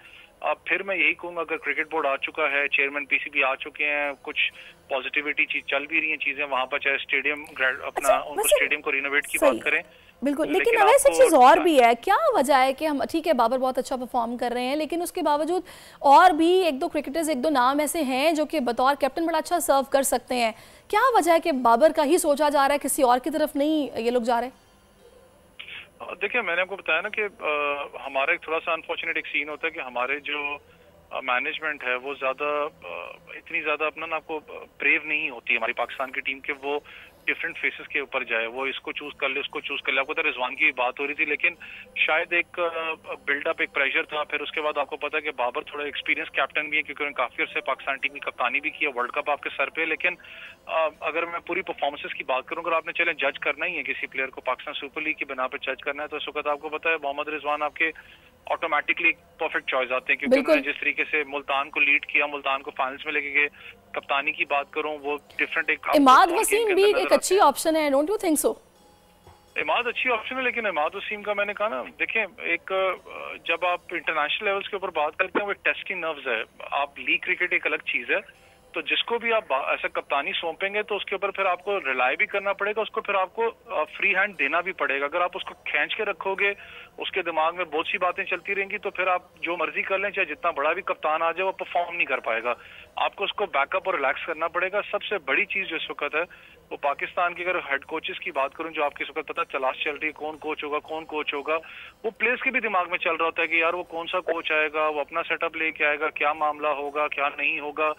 फिर मैं यही कहूंगा, अगर क्रिकेट बोर्ड आ चुका है, चेयरमैन PCB आ चुके हैं, कुछ पॉजिटिविटी चल भी रही है चीजें वहां पर, चाहे स्टेडियम अपना उनको स्टेडियम को रिनोवेट की बात करें, बिल्कुल। लेकिन वैसे चीज़ और भी है, क्या वजह है कि हम, ठीक है बाबर बहुत अच्छा परफॉर्म कर रहे हैं, लेकिन उसके बावजूद और भी एक दो क्रिकेटर्स, एक दो नाम ऐसे हैं जो कि बतौर कैप्टन बड़ा अच्छा सर्व कर सकते हैं। क्या वजह है कि बाबर का ही सोचा जा रहा है, किसी और की तरफ नहीं ये लोग जा रहे? देखिए, मैंने आपको बताया ना कि हमारा एक थोड़ा सा अनफॉर्चुनेट एक सीन होता है कि हमारे जो मैनेजमेंट है वो इतनी ज्यादा अपना ना आपको ब्रेव नहीं होती हमारी पाकिस्तान की टीम के, वो डिफरेंट फेसेस के ऊपर जाए, वो इसको चूज कर ले उसको चूज कर ले। आपको पता है रिजवान की बात हो रही थी, लेकिन शायद एक बिल्डअप एक प्रेशर था। फिर उसके बाद आपको पता है कि बाबर थोड़ा एक्सपीरियंस कैप्टन भी है, क्योंकि उन्होंने काफी अर्से पाकिस्तान टीम की कप्तानी भी की है, वर्ल्ड कप आपके सर पे। लेकिन अगर मैं पूरी परफॉर्मेंसेस की बात करूं, अगर आपने चले जज करना ही है किसी प्लेयर को पाकिस्तान सुपर लीग की बिना पे जज करना है, तो इस वक्त आपको पता है मोहम्मद रिजवान आपके ऑटोमेटिकली परफेक्ट चॉइस आते हैं, क्योंकि उन्होंने जिस तरीके से मुल्तान को लीड किया, मुल्तान को फाइनल्स में लेके गए। कप्तानी की बात करूं वो डिफरेंट एक इमाद वसीम भी एक अच्छी ऑप्शन है, don't you think so? Imad अच्छी ऑप्शन है, लेकिन इमाद वसीम का मैंने कहा ना, देखें एक जब आप इंटरनेशनल लेवल्स के ऊपर बात करते हैं वो टेस्ट की नर्व्स है, आप लीग क्रिकेट एक अलग चीज है, तो जिसको भी आप ऐसा कप्तानी सौंपेंगे तो उसके ऊपर फिर आपको रिलाई भी करना पड़ेगा, उसको फिर आपको फ्री हैंड देना भी पड़ेगा। अगर आप उसको खींच के रखोगे, उसके दिमाग में बहुत सी बातें चलती रहेंगी, तो फिर आप जो मर्जी कर लें, चाहे जितना बड़ा भी कप्तान आ जाए, वो परफॉर्म नहीं कर पाएगा। आपको उसको बैकअप और रिलैक्स करना पड़ेगा। सबसे बड़ी चीज जो इस वक्त है वो पाकिस्तान की, अगर हेड कोचेस की बात करूं, जो आपके इस वक्त पता तलाश चल रही है कौन कोच होगा, वो प्लेयर्स के भी दिमाग में चल रहा होता है कि यार वो कौन सा कोच आएगा, वो अपना सेटअप लेके आएगा, क्या मामला होगा, क्या नहीं होगा।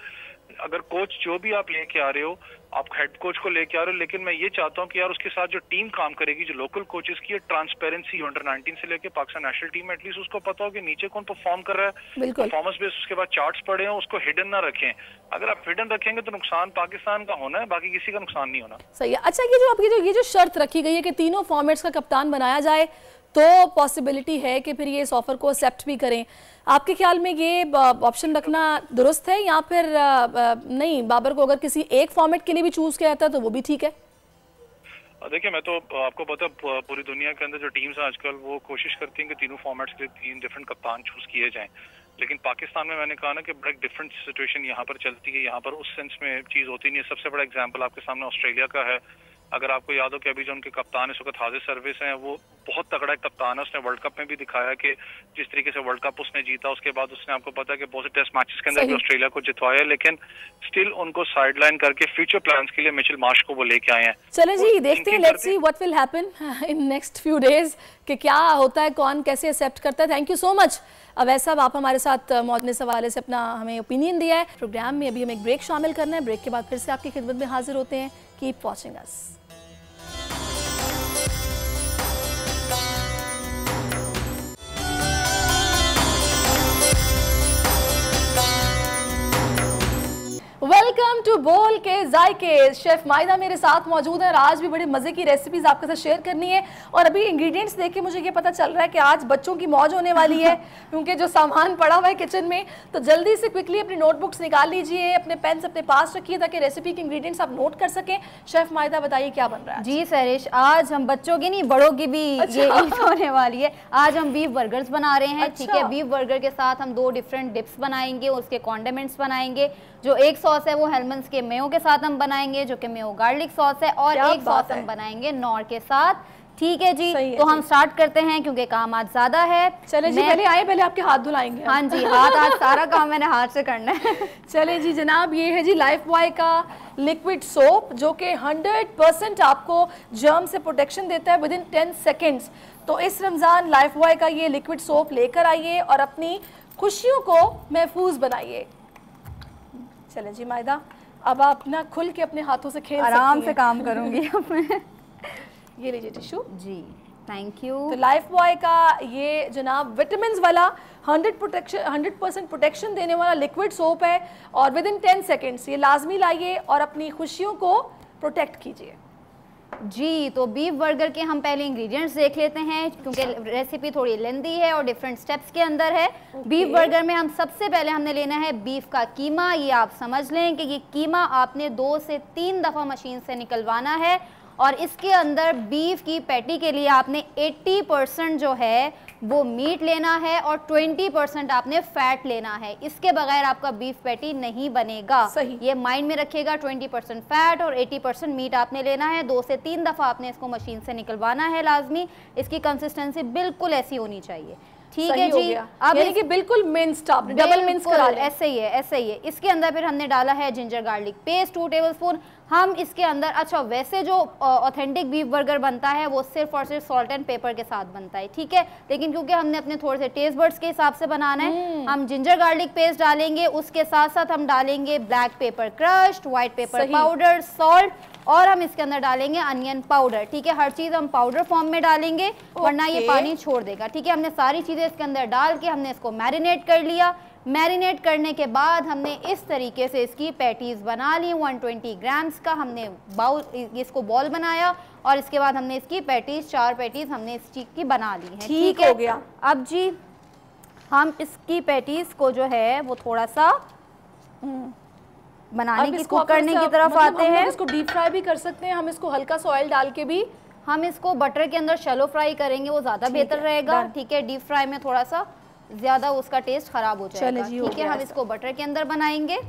अगर कोच जो भी आप लेके आ रहे हो, आप हेड कोच को लेके आ रहे हो, लेकिन मैं ये चाहता हूँ कि यार उसके साथ जो टीम काम करेगी, जो लोकल कोचेस की ट्रांसपेरेंसी अंडर 19 से लेके पाकिस्तान नेशनल टीम में एटलीस्ट उसको पता हो कि नीचे कौन परफॉर्म कर रहा है, परफॉर्मेंस बेस उसके बाद चार्ट्स पड़े हो, उसको हिडन ना रखें। अगर आप हिडन रखेंगे तो नुकसान पाकिस्तान का होना है, बाकी किसी का नुकसान नहीं होना। सही है। अच्छा, ये जो आपकी ये जो शर्त रखी गई है कि तीनों फॉर्मेट्स का कप्तान बनाया जाए, तो पॉसिबिलिटी है कि फिर ये इस ऑफर को एक्सेप्ट भी करें। आपके ख्याल में ये ऑप्शन रखना दुरुस्त है या फिर नहीं, बाबर को अगर किसी एक फॉर्मेट के लिए भी चूज किया जाता है तो वो भी ठीक है? देखिए, मैं तो आपको पता पूरी दुनिया के अंदर जो टीम्स आजकल वो कोशिश करती हैं कि तीनों फॉर्मेट्स के लिए 3 डिफरेंट कप्तान चूज किए जाएं, लेकिन पाकिस्तान में मैंने कहा ना कि बड़ा डिफरेंट सिचुएशन यहाँ पर चलती है। यहाँ पर उस सेंस में चीज होती नहीं है। सबसे बड़ा एग्जाम्पल आपके सामने ऑस्ट्रेलिया का है। अगर आपको याद हो कि अभी जो उनके कप्तान इस वक्त हाजिर सर्विस हैं, वो बहुत तगड़ा कप्तान है। उसने वर्ल्ड कप में भी दिखाया कि जिस तरीके से वर्ल्ड कप उसने जीता, उसके बाद उसने आपको पता है कि बहुत से टेस्ट मैचेस के अंदर भी ऑस्ट्रेलिया को जितवाया, लेकिन स्टिल उनको साइडलाइन करके फ्यूचर प्लान्स के लिए मिचेल मार्श को वो लेके आए हैं। चले जी, देखते हैं, let's see what will happen in next few days कि क्या होता है, कौन कैसे एक्सेप्ट करता है। Thank you so much Awais साहब, आप हमारे साथ मौजूद इस हवाले से अपना हमें ओपिनियन दिया है। प्रोग्राम में अभी हमें एक ब्रेक शामिल करना है, ब्रेक के बाद फिर से आपकी खिदमत में हाजिर होते हैं। Keep watching us. Welcome to बोल के जायके। शेफ माइदा मेरे साथ मौजूद है और आज भी बड़े मजे की रेसिपीज आपके साथ शेयर करनी है। और अभी इंग्रेडिएंट्स देख के मुझे ये पता चल रहा है कि आज बच्चों की मौज होने वाली है क्योंकि जो सामान पड़ा हुआ है किचन में, तो जल्दी से क्विकली अपनी नोटबुक्स निकाल लीजिए, अपने पेन्स अपने पास रखिए ताकि रेसिपी के इंग्रेडिएंट्स आप नोट कर सकें। शेफ माइदा बताइए क्या बन रहा है? जी सहरिश, आज हम बच्चों की नहीं बड़ों की भी ये ईद होने वाली है। आज हम बीफ बर्गर्स बना रहे हैं। ठीक है, बीफ बर्गर के साथ हम 2 डिफरेंट डिप्स बनाएंगे, उसके कॉन्डिमेंट्स बनाएंगे। जो एक सॉस है वो हेलमंड्स के मेयो के साथ हम बनाएंगे, जो कि मेयो गार्लिक सॉस है, और एक सॉस हम बनाएंगे नॉर के साथ। ठीक है जी, तो हम स्टार्ट करते हैं क्योंकि काम आज ज्यादा है। चले जी, पहले आए, पहले आपके हाथ धुलाएंगे। हाँ जी, हाथ आज सारा काम मैंने हाथ से करना है। चले जी जनाब, ये है जी लाइफ बॉय का लिक्विड सोप, जो कि 100% आपको जर्म से प्रोटेक्शन देता है विदिन 10 सेकेंड्स। तो इस रमज़ान लाइफ बॉय का ये लिक्विड सोप लेकर आइए और अपनी खुशियों को महफूज बनाइए। चले जी मायदा, अब आप ना खुल के अपने हाथों से खेल आराम से काम करूंगी अब मैं। ये लीजिए टिश्यू जी, थैंक यू। तो लाइफ बॉय का ये जनाब विटामिन्स वाला 100% प्रोटेक्शन देने वाला लिक्विड सोप है और विद इन 10 सेकेंड्स ये लाजमी लाइए और अपनी खुशियों को प्रोटेक्ट कीजिए। जी, तो बीफ बर्गर के हम पहले इंग्रेडिएंट्स देख लेते हैं क्योंकि रेसिपी थोड़ी लेंदी है और डिफरेंट स्टेप्स के अंदर है। बीफ बर्गर में हम सबसे पहले हमने लेना है बीफ का कीमा। ये आप समझ लें कि ये कीमा आपने 2 से 3 दफ़ा मशीन से निकलवाना है और इसके अंदर बीफ की पैटी के लिए आपने 80% जो है वो मीट लेना है और 20% आपने फैट लेना है। इसके बगैर आपका बीफ पैटी नहीं बनेगा। सही, ये माइंड में रखिएगा। 20% फैट और 80% मीट आपने लेना है। 2 से 3 दफ़ा आपने इसको मशीन से निकलवाना है लाजमी। इसकी कंसिस्टेंसी बिल्कुल ऐसी होनी चाहिए। ठीक है जी, अब यानी कि बिल्कुल मिन्स्ड आप डबल मिन्स करा लें। ऐसे ही है, ऐसे ही है। इसके अंदर फिर हमने डाला है जिंजर गार्लिक पेस्ट 2 टेबलस्पून। हम इसके अंदर, अच्छा वैसे जो ऑथेंटिक बीफ बर्गर बनता है वो सिर्फ और सिर्फ सॉल्ट एंड पेपर के साथ बनता है। ठीक है, लेकिन क्योंकि हमने अपने थोड़े से टेस्ट बर्ड्स के हिसाब से बनाना है, हम जिंजर गार्लिक पेस्ट डालेंगे, उसके साथ साथ हम डालेंगे black pepper crushed, white pepper powder, salt, और हम इसके अंदर डालेंगे अनियन पाउडर। ठीक है, हर चीज़ हम पाउडर फॉर्म में डालेंगे वरना ये पानी छोड़ देगा। ठीक है, हमने सारी चीज़ें इसके अंदर डाल के हमने इसको मैरिनेट कर लिया। मैरिनेट करने के बाद हमने इस तरीके से इसकी पैटीज़ बना ली। 120 ग्राम्स का हमने बाउल, इसको बॉल बनाया और इसके बाद हमने इसकी पैटीज़ 4 पैटीज़ हमने इस चीज़ की बना ली है। ठीक हो गया। अब जी हम इसकी पैटीज को जो है वो थोड़ा सा बनाने की, कुक करने की तरफ आते हैं। इसको डीप फ्राई भी कर सकते हैं, हम इसको हल्का सा ऑयल डाल के भी, हम इसको बटर के अंदर शैलो फ्राई करेंगे, वो ज़्यादा बेहतर रहेगा। ठीक है, डीप फ्राई में थोड़ा सा ज़्यादा उसका टेस्ट ख़राब हो जाएगा। ठीक है, हम इसको बटर के अंदर बनाएंगे।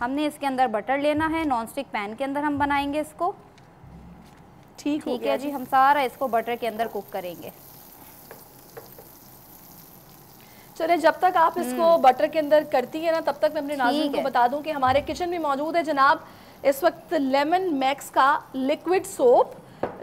हमने इसके अंदर बटर लेना है, नॉन स्टिक पैन के अंदर हम बनाएंगे इसको। ठीक है जी, हम सारा इसको बटर के अंदर कुक करेंगे। चले, जब तक आप इसको बटर के अंदर करती है ना, तब तक मैं अपने नाज़रीन को बता दूं कि हमारे किचन में मौजूद है जनाब इस वक्त लेमन मैक्स का लिक्विड सोप,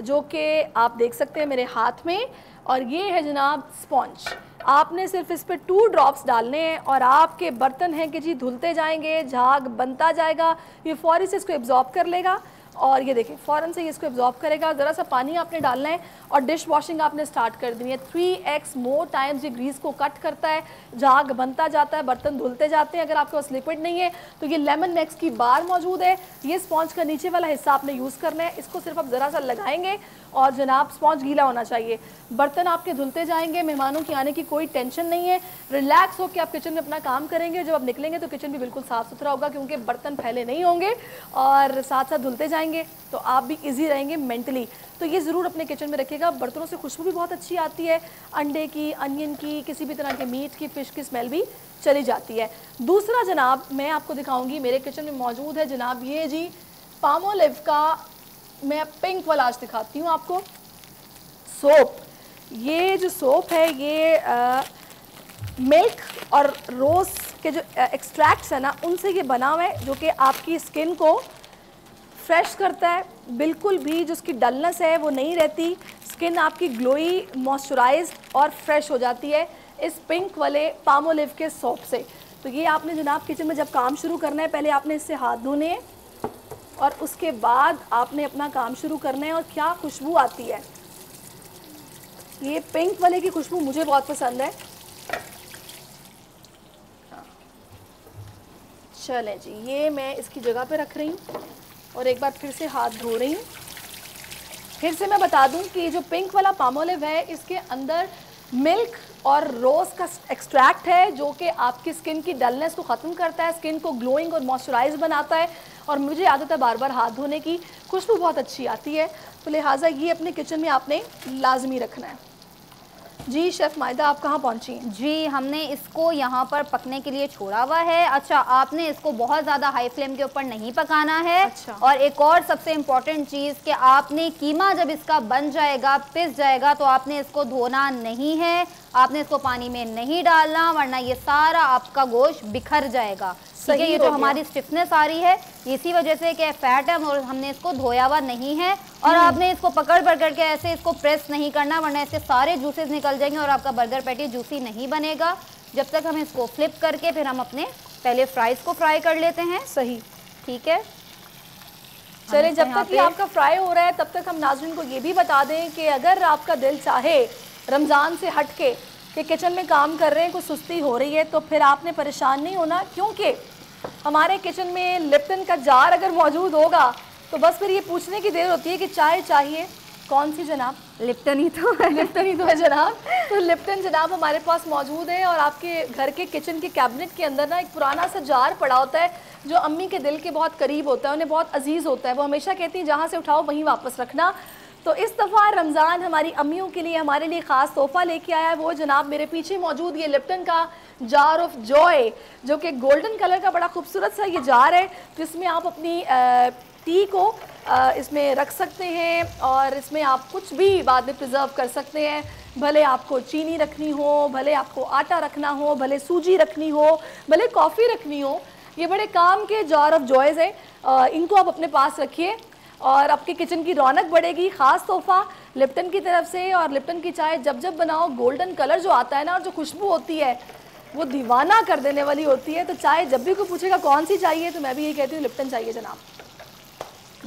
जो कि आप देख सकते हैं मेरे हाथ में, और ये है जनाब स्पॉन्ज। आपने सिर्फ इस पे 2 ड्रॉप्स डालने हैं और आपके बर्तन हैं कि जी धुलते जाएंगे, झाग बनता जाएगा, ये फौरी से इसको एब्जॉर्ब कर लेगा। और ये देखें फ़ौरन से ये इसको एब्जॉर्ब करेगा। ज़रा सा पानी आपने डालना है और डिश वॉशिंग आपने स्टार्ट कर देनी है। 3x मोर टाइम्स ये ग्रीस को कट करता है, झाग बनता जाता है, बर्तन धुलते जाते हैं। अगर आपके पास लिक्विड नहीं है तो ये लेमन मैक्स की बार मौजूद है। ये स्पॉन्ज का नीचे वाला हिस्सा आपने यूज़ करना है। इसको सिर्फ आप ज़रा सा लगाएंगे और जनाब स्पॉन्ज गीला होना चाहिए। बर्तन आपके धुलते जाएंगे, मेहमानों की आने की कोई टेंशन नहीं है। रिलैक्स होकर आप किचन में अपना काम करेंगे। जब आप निकलेंगे तो किचन भी बिल्कुल साफ़ सुथरा होगा, क्योंकि बर्तन फैले नहीं होंगे और साथ साथ धुलते जाएंगे, तो आप भी ईजी रहेंगे मेंटली। तो ये ज़रूर अपने किचन में रखिएगा। बर्तनों से खुशबू भी बहुत अच्छी आती है, अंडे की, अनियन की, किसी भी तरह के मीट की, फ़िश की स्मेल भी चली जाती है। दूसरा जनाब मैं आपको दिखाऊंगी, मेरे किचन में मौजूद है जनाब ये जी पामोलिव का, मैं पिंक वाला आज दिखाती हूँ आपको, सोप। ये जो सोप है ये मिल्क और रोज़ के जो एक्सट्रैक्ट्स है ना, उनसे ये बना हुआ है, जो कि आपकी स्किन को फ्रेश करता है। बिल्कुल भी जो उसकी डलनेस है वो नहीं रहती। स्किन आपकी ग्लोई, मॉइस्चराइज और फ्रेश हो जाती है इस पिंक वाले पामोलिव के सोप से। तो ये आपने जनाब किचन में जब काम शुरू करना है, पहले आपने इससे हाथ धोने हैं और उसके बाद आपने अपना काम शुरू करना है। और क्या खुशबू आती है, ये पिंक वाले की खुशबू मुझे बहुत पसंद है। चलें जी, ये मैं इसकी जगह पे रख रही हूँ और एक बार फिर से हाथ धो रही हूँ। फिर से मैं बता दूं कि जो पिंक वाला पामोलिव है, इसके अंदर मिल्क और रोज़ का एक्सट्रैक्ट है, जो कि आपकी स्किन की डलनेस को ख़त्म करता है, स्किन को ग्लोइंग और मॉइस्चराइज बनाता है। और मुझे आदत है बार बार हाथ धोने की, खुशबू बहुत अच्छी आती है, तो लिहाजा ये अपने किचन में आपने लाजमी रखना है। जी शेफ़ मायदा, आप कहाँ पहुँची हैं? जी, हमने इसको यहाँ पर पकने के लिए छोड़ा हुआ है। अच्छा, आपने इसको बहुत ज़्यादा हाई फ्लेम के ऊपर नहीं पकाना है। अच्छा। और एक और सबसे इम्पॉर्टेंट चीज़ कि आपने कीमा जब इसका बन जाएगा, पिस जाएगा, तो आपने इसको धोना नहीं है, आपने इसको पानी में नहीं डालना, वरना ये सारा आपका गोश्त बिखर जाएगा। ठीक है, ये जो हमारी स्टिफनेस आ रही है इसी वजह से कि फैट है और हमने इसको धोया हुआ नहीं है। और आपने इसको पकड़ के ऐसे इसको प्रेस नहीं करना, वरना इसके सारे जूसेस निकल जाएंगे और आपका बर्गर पैटी जूसी नहीं बनेगा। जब तक हम इसको फ्लिप करके फिर हम अपने पहले फ्राइज़ को फ्राई कर लेते हैं। सही, ठीक है। चलिए, जब तक ये आपका फ्राई हो रहा है तब तक हम नाज़रीन को ये भी बता दें कि अगर आपका दिल चाहे रमज़ान से हट के कि किचन में काम कर रहे हैं, कुछ सुस्ती हो रही है, तो फिर आपने परेशान नहीं होना, क्योंकि हमारे किचन में लिप्टन का जार अगर मौजूद होगा तो बस फिर ये पूछने की देर होती है कि चाय चाहिए कौन सी जनाब? लिप्टन ही तो है। लिप्टन ही तो है जनाब। तो लिप्टन जनाब हमारे पास मौजूद है। और आपके घर के किचन के कैबिनेट के अंदर ना एक पुराना सा जार पड़ा होता है, जो अम्मी के दिल के बहुत करीब होता है, उन्हें बहुत अजीज़ होता है। वो हमेशा कहती हैं जहाँ से उठाओ वहीं वापस रखना। तो इस दफ़ा रमज़ान हमारी अम्मियों के लिए हमारे लिए ख़ास तोहफ़ा लेके आया है। वो जनाब मेरे पीछे मौजूद ये लिप्टन का जार ऑफ जॉय, जो कि गोल्डन कलर का बड़ा खूबसूरत सा ये जार है, जिसमें आप अपनी टी को इसमें रख सकते हैं और इसमें आप कुछ भी बाद में प्रिजर्व कर सकते हैं। भले आपको चीनी रखनी हो, भले आपको आटा रखना हो, भले सूजी रखनी हो, भले कॉफ़ी रखनी हो, ये बड़े काम के जार ऑफ जॉयज़ हैं। इनको आप अपने पास रखिए और आपके किचन की रौनक बढ़ेगी। ख़ास तोहफ़ा लिप्टन की तरफ से। और लिप्टन की चाय जब जब बनाओ, गोल्डन कलर जो आता है ना और जो खुशबू होती है वो दीवाना कर देने वाली होती है। तो चाय जब भी कोई पूछेगा कौन सी चाहिए, तो मैं भी यही कहती हूँ लिप्टन चाहिए जनाब।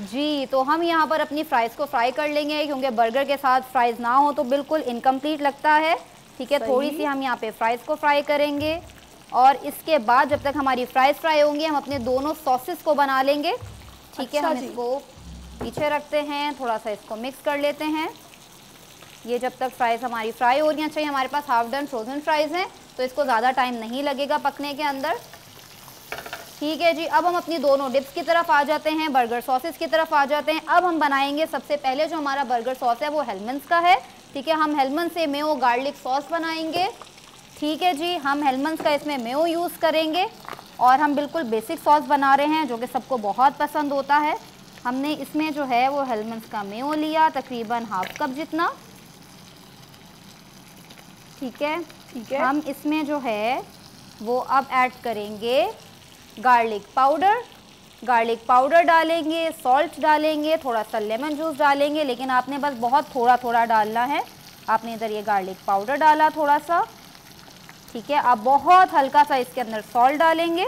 जी, तो हम यहाँ पर अपनी फ्राइज़ को फ्राई कर लेंगे, क्योंकि बर्गर के साथ फ्राइज़ ना हो तो बिल्कुल इनकम्प्लीट लगता है। ठीक है, थोड़ी सी हम यहाँ पे फ्राइज़ को फ्राई करेंगे और इसके बाद जब तक हमारी फ्राइज़ फ्राई होंगी, हम अपने दोनों सॉसेस को बना लेंगे। ठीक है, हम इसको पीछे रखते हैं, थोड़ा सा इसको मिक्स कर लेते हैं। ये जब तक फ्राइज़ हमारी फ्राई हो रही हैं, अच्छा ये हमारे पास हाफ डन फ्रोज़न फ्राइज़ हैं तो इसको ज़्यादा टाइम नहीं लगेगा पकने के अंदर। ठीक है जी, अब हम अपनी दोनों डिप्स की तरफ आ जाते हैं, बर्गर सॉसेस की तरफ आ जाते हैं। अब हम बनाएंगे सबसे पहले जो हमारा बर्गर सॉस है वो हेलमंड्स का है। ठीक है, हम हेलमंड से मेयो गार्लिक सॉस बनाएंगे। ठीक है जी, हम हेलमंड्स का इसमें मेयो यूज़ करेंगे और हम बिल्कुल बेसिक सॉस बना रहे हैं जो कि सबको बहुत पसंद होता है। हमने इसमें जो है वो हेलमंड्स का मेयो लिया तकरीबन हाफ कप जितना। ठीक है, हम इसमें जो है वो अब ऐड करेंगे गार्लिक पाउडर डालेंगे, सॉल्ट डालेंगे, थोड़ा सा लेमन जूस डालेंगे, लेकिन आपने बस बहुत थोड़ा थोड़ा डालना है। आपने इधर ये गार्लिक पाउडर डाला थोड़ा सा। ठीक है, आप बहुत हल्का सा इसके अंदर सॉल्ट डालेंगे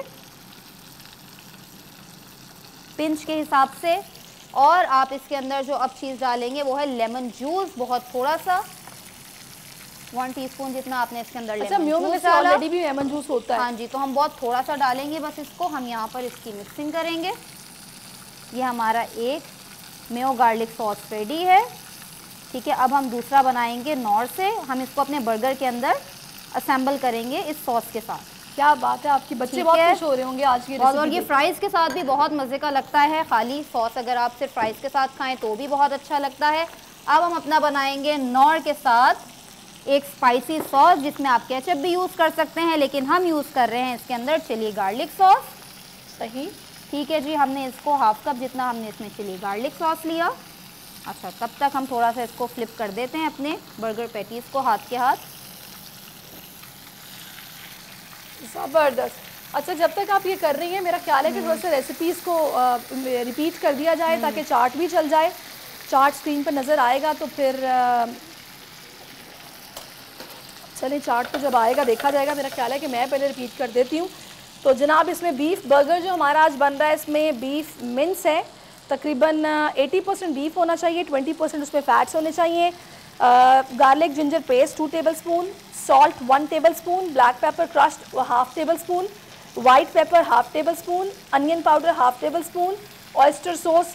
पिंच के हिसाब से, और आप इसके अंदर जो अब चीज़ डालेंगे वो है लेमन जूस, बहुत थोड़ा सा 1 टीस्पून जितना आपने इसके अंदर लेमन जूस डाला। ऑलरेडी भी लेमन जूस होता है। हाँ जी, तो हम बहुत थोड़ा सा डालेंगे बस इसको। हम यहाँ पर इसकी मिक्सिंग करेंगे। ये हमारा एक मेयो गार्लिक सॉस रेडी है। ठीक है, अब हम दूसरा बनाएंगे नॉर से। हम इसको अपने बर्गर के अंदर असेंबल करेंगे इस सॉस के साथ। क्या बात है, आपके बच्चे बहुत खुश हो रहे होंगे आज की रेसिपी। और ये फ्राइज़ के साथ भी बहुत मज़े का लगता है। खाली सॉस अगर आप सिर्फ फ्राइज़ के साथ खाएं तो भी बहुत अच्छा लगता है। अब हम अपना बनाएंगे नॉर के साथ एक स्पाइसी सॉस, जिसमें आप केचप भी यूज़ कर सकते हैं, लेकिन हम यूज़ कर रहे हैं इसके अंदर चिली गार्लिक सॉस। सही। ठीक है जी, हमने इसको हाफ कप जितना हमने इसमें चिली गार्लिक सॉस लिया। अच्छा, तब तक हम थोड़ा सा इसको फ्लिप कर देते हैं अपने बर्गर पैटीज़ को हाथ के हाथ। ज़बरदस्त। अच्छा, जब तक आप ये कर रही हैं मेरा ख्याल है कि थोड़ा सा रेसिपीज़ को रिपीट कर दिया जाए ताकि चार्ट भी चल जाए। चार्ट स्क्रीन पर नज़र आएगा तो फिर चलिए चार्ट तो जब आएगा देखा जाएगा। मेरा ख्याल है कि मैं पहले रिपीट कर देती हूँ। तो जनाब, इसमें बीफ बर्गर जो हमारा आज बन रहा है, इसमें बीफ मिन्स है, तकरीबन 80% बीफ होना चाहिए, 20% उसमें फ़ैट्स होने चाहिए। Garlic ginger paste 2 tablespoon, salt 1 tablespoon, black pepper crushed 1/2 tablespoon, white paper 1/2 tablespoon, onion powder 1/2 tablespoon, oyster sauce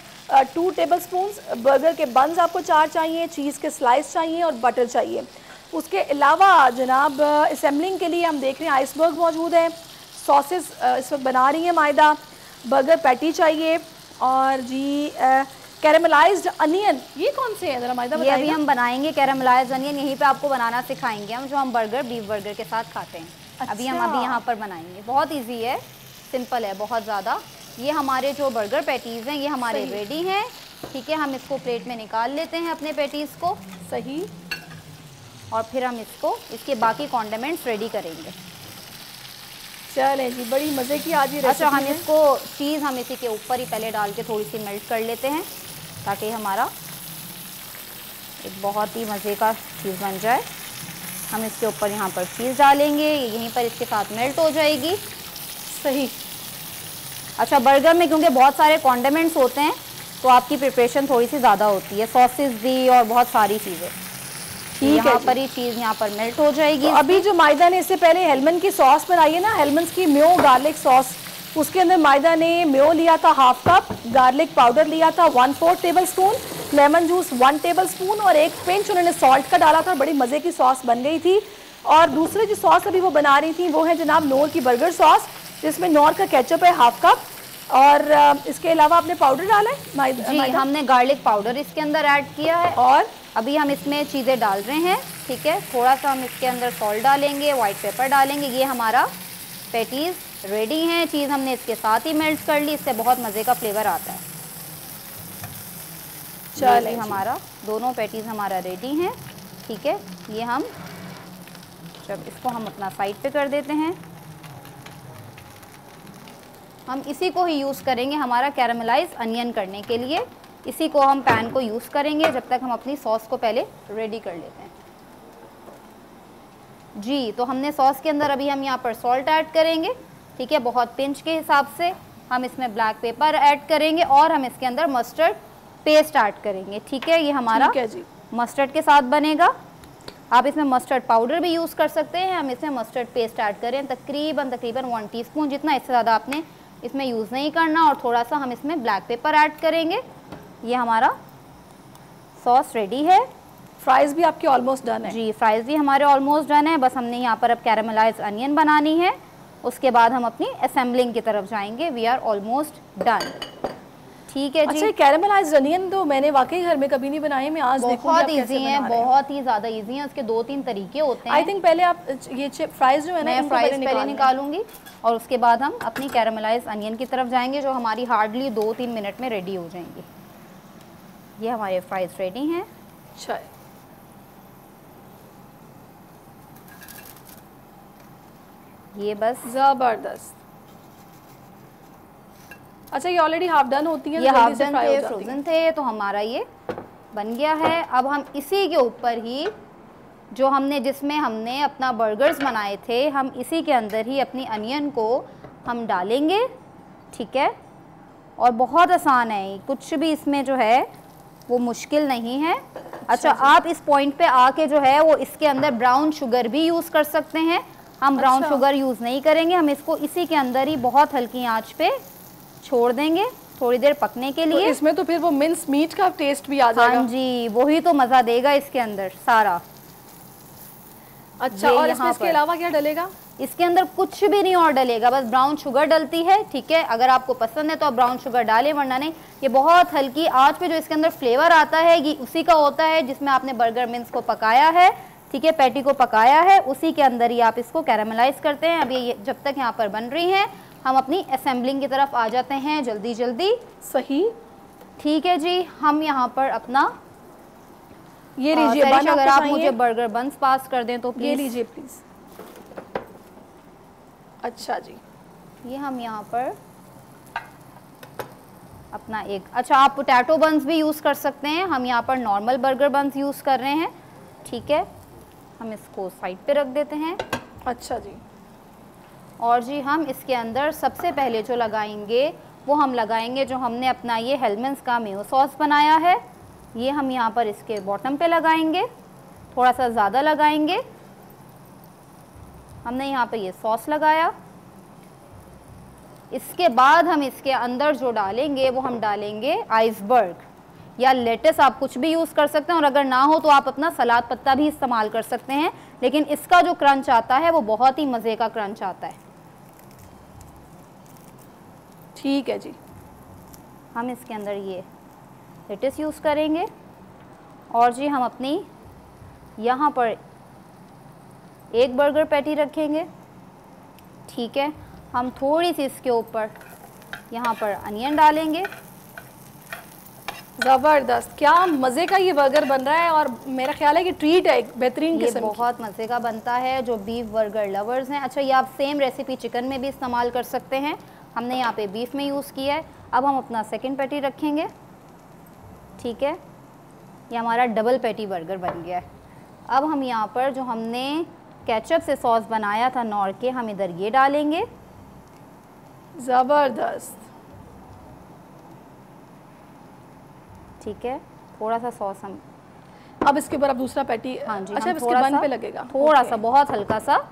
2 tablespoon. Burger के बन्स आपको 4 चाहिए, चीज़ के स्लाइस चाहिए और बटर चाहिए। उसके अलावा जनाब असेंबलिंग के लिए हम देख रहे हैं आइसबर्ग मौजूद है, सॉसेस इस वक्त बना रही हैं मायदा, बर्गर पैटी चाहिए और जी कैरेमलाइज्ड अनियन। ये कौन से हैं ज़रा मायदा बताइए। ये अभी हम बनाएंगे कैरेमलाइज्ड अनियन, यहीं पे आपको बनाना सिखाएंगे हम, जो हम बर्गर बीफ बर्गर के साथ खाते हैं। अच्छा। अभी यहाँ पर बनाएंगे, बहुत ईजी है, सिंपल है बहुत ज़्यादा। ये हमारे जो बर्गर पैटीज़ हैं ये हमारे रेडी हैं। ठीक है, हम इसको प्लेट में निकाल लेते हैं अपने पैटीज़ को। सही। और फिर हम इसके बाकी कॉन्डिमेंट्स रेडी करेंगे। चलें जी, बड़ी मज़े की आज ये रेसिपी। अच्छा, हम इसको चीज़ हम इसी के ऊपर ही पहले डाल के थोड़ी सी मेल्ट कर लेते हैं ताकि हमारा एक बहुत ही मज़े का चीज़ बन जाए। हम इसके ऊपर यहाँ पर चीज़ डालेंगे, यहीं पर इसके साथ मेल्ट हो जाएगी। सही। अच्छा, बर्गर में क्योंकि बहुत सारे कॉन्डिमेंट्स होते हैं तो आपकी प्रिपरेशन थोड़ी सी ज़्यादा होती है, सॉसेस भी और बहुत सारी चीज़ें। यहाँ पर ही चीज़ यहाँ पर मेल्ट हो जाएगी। तो अभी जो मायदा ने इससे पहले हेलमंड की सॉस बनाई है ना, हेलमंड की मेयो गार्लिक सॉस, उसके अंदर मायदा ने मेयो लिया था 1/2 कप, गार्लिक पाउडर लिया था 1/4 टेबलस्पून, लेमन जूस 1 टेबलस्पून और एक पिंच उन्होंने सॉल्ट का डाला था। बड़ी मज़े की सॉस बन गई थी। और दूसरे जो सॉस अभी वो बना रही थी वो है जनाब नोर की बर्गर सॉस, जिसमें नोर का केचप है 1/2 कप और इसके अलावा आपने पाउडर डाला है जी, हमने गार्लिक पाउडर इसके अंदर ऐड किया है और अभी हम इसमें चीज़ें डाल रहे हैं। ठीक है, थोड़ा सा हम इसके अंदर सॉल्ट डालेंगे, वाइट पेपर डालेंगे। ये हमारा पैटीज़ रेडी हैं। चीज़ हमने इसके साथ ही मेल्ट कर ली, इससे बहुत मज़े का फ्लेवर आता है। चलिए, हमारा दोनों पैटीज़ हमारा रेडी हैं। ठीक है, ये हम जब इसको हम अपना साइड पे कर देते हैं, हम इसी को ही यूज़ करेंगे हमारा कैरेमलाइज अनियन करने के लिए। इसी को हम पैन को यूज़ करेंगे जब तक हम अपनी सॉस को पहले रेडी कर लेते हैं। जी, तो हमने सॉस के अंदर अभी हम यहाँ पर सॉल्ट ऐड करेंगे। ठीक है, बहुत पिंच के हिसाब से। हम इसमें ब्लैक पेपर ऐड करेंगे और हम इसके अंदर मस्टर्ड पेस्ट ऐड करेंगे। ठीक है, ये हमारा मस्टर्ड के साथ बनेगा। आप इसमें मस्टर्ड पाउडर भी यूज़ कर सकते हैं। हम इसमें मस्टर्ड पेस्ट ऐड करें तकरीबन 1 टीस्पून जितना, इससे ज़्यादा आपने इसमें यूज़ नहीं करना। और थोड़ा सा हम इसमें ब्लैक पेपर ऐड करेंगे। ये हमारा सॉस रेडी है। फ्राइज भी आपकी ऑलमोस्ट डन है? जी, फ्राइज भी हमारे ऑलमोस्ट डन है। बस हमने यहाँ पर अब कैरामलाइज अनियन बनानी है, उसके बाद हम अपनी असेंबलिंग की तरफ जाएंगे। We are almost done. ठीक है जी। अच्छा, कैरामलाइज्ड अनियन तो मैंने वाकई घर में कभी नहीं बनाए, मैं आज देखूंगी। बहुत इजी है, बहुत ही ज़्यादा इजी है। उसके 2-3 तरीके होते हैं। आई थिंक पहले आप ये फ्राइज जो है ना, मैं फ्राइज पहले निकालूंगी और उसके बाद हम अपनी कैरामलाइज्ड अनियन की तरफ जाएंगे, जो हमारी हार्डली 2-3 मिनट में रेडी हो जाएंगी। ये हमारे फ्राइज रेडी हैं। अच्छा, ये बस जबरदस्त। अच्छा, ये ऑलरेडी हाफ डन होती है? ये हाफ डन थे, फ्रोजन थे, तो हमारा ये बन गया है। अब हम इसी के ऊपर ही जो हमने जिसमें हमने अपना बर्गर्स बनाए थे, हम इसी के अंदर ही अपनी अनियन को हम डालेंगे। ठीक है, और बहुत आसान है, कुछ भी इसमें जो है वो मुश्किल नहीं है। अच्छा, आप इस पॉइंट पे आके जो है वो इसके अंदर ब्राउन शुगर भी यूज़ कर सकते हैं। हम ब्राउन शुगर यूज़ नहीं करेंगे, हम इसको इसी के अंदर ही बहुत हल्की आंच पे छोड़ देंगे थोड़ी देर पकने के लिए। तो इसमें तो फिर वो मिन्स मीट का टेस्ट भी आ जाएगा। हाँ जी, वही तो मज़ा देगा इसके अंदर सारा। अच्छा, और इसके अलावा क्या डलेगा? इसके अंदर कुछ भी नहीं और डलेगा, बस ब्राउन शुगर डलती है। ठीक है, अगर आपको पसंद है तो आप ब्राउन शुगर डालें, वरना नहीं। ये बहुत हल्की आंच पे जो इसके अंदर फ्लेवर आता है, ये उसी का होता है जिसमें आपने बर्गर मिन्स को पकाया है। ठीक है, पैटी को पकाया है, उसी के अंदर ही आप इसको कैरामलाइज करते हैं। अब ये जब तक यहाँ पर बन रही हैं, हम अपनी असेंबलिंग की तरफ आ जाते हैं जल्दी जल्दी। सही, ठीक है जी। हम यहाँ पर अपना ये लीजिए बन, अगर आप मुझे बर्गर बंस पास कर दें तो ये लीजिए प्लीज। अच्छा जी, ये हम यहाँ पर अपना एक, अच्छा आप पोटैटो बंस भी यूज़ कर सकते हैं। हम यहाँ पर नॉर्मल बर्गर बंस यूज़ कर रहे हैं। ठीक है, हम इसको साइड पे रख देते हैं। अच्छा जी। और जी हम इसके अंदर सबसे पहले जो लगाएंगे वो हम लगाएंगे जो हमने अपना ये हेलमन्स का मेयो सॉस बनाया है, ये हम यहाँ पर इसके बॉटम पे लगाएंगे, थोड़ा सा ज़्यादा लगाएंगे। हमने यहाँ पे ये सॉस लगाया। इसके बाद हम इसके अंदर जो डालेंगे वो हम डालेंगे आइसबर्ग या लेटस, आप कुछ भी यूज़ कर सकते हैं, और अगर ना हो तो आप अपना सलाद पत्ता भी इस्तेमाल कर सकते हैं। लेकिन इसका जो क्रंच आता है वो बहुत ही मज़े का क्रंच आता है। ठीक है जी। हम इसके अंदर ये लेटस यूज़ करेंगे और जी हम अपनी यहाँ पर एक बर्गर पैटी रखेंगे। ठीक है, हम थोड़ी सी इसके ऊपर यहाँ पर अनियन डालेंगे। ज़बरदस्त, क्या मज़े का ये बर्गर बन रहा है, और मेरा ख्याल है कि ट्रीट है एक बेहतरीन किस्म की। बहुत मज़े का बनता है जो बीफ बर्गर लवर्स हैं। अच्छा, ये आप सेम रेसिपी चिकन में भी इस्तेमाल कर सकते हैं। हमने यहाँ पे बीफ में यूज़ किया है। अब हम अपना सेकंड पैटी रखेंगे। ठीक है, ये हमारा डबल पैटी बर्गर बन गया है। अब हम यहाँ पर जो हमने केचप से सॉस बनाया था नॉर के, हम इधर ये डालेंगे। ज़बरदस्त। ठीक है, थोड़ा सा सॉस हम अब इसके ऊपर अब दूसरा पैटी। हाँ जी, अच्छा, इसके बन पे लगेगा थोड़ा सा, बहुत हल्का सा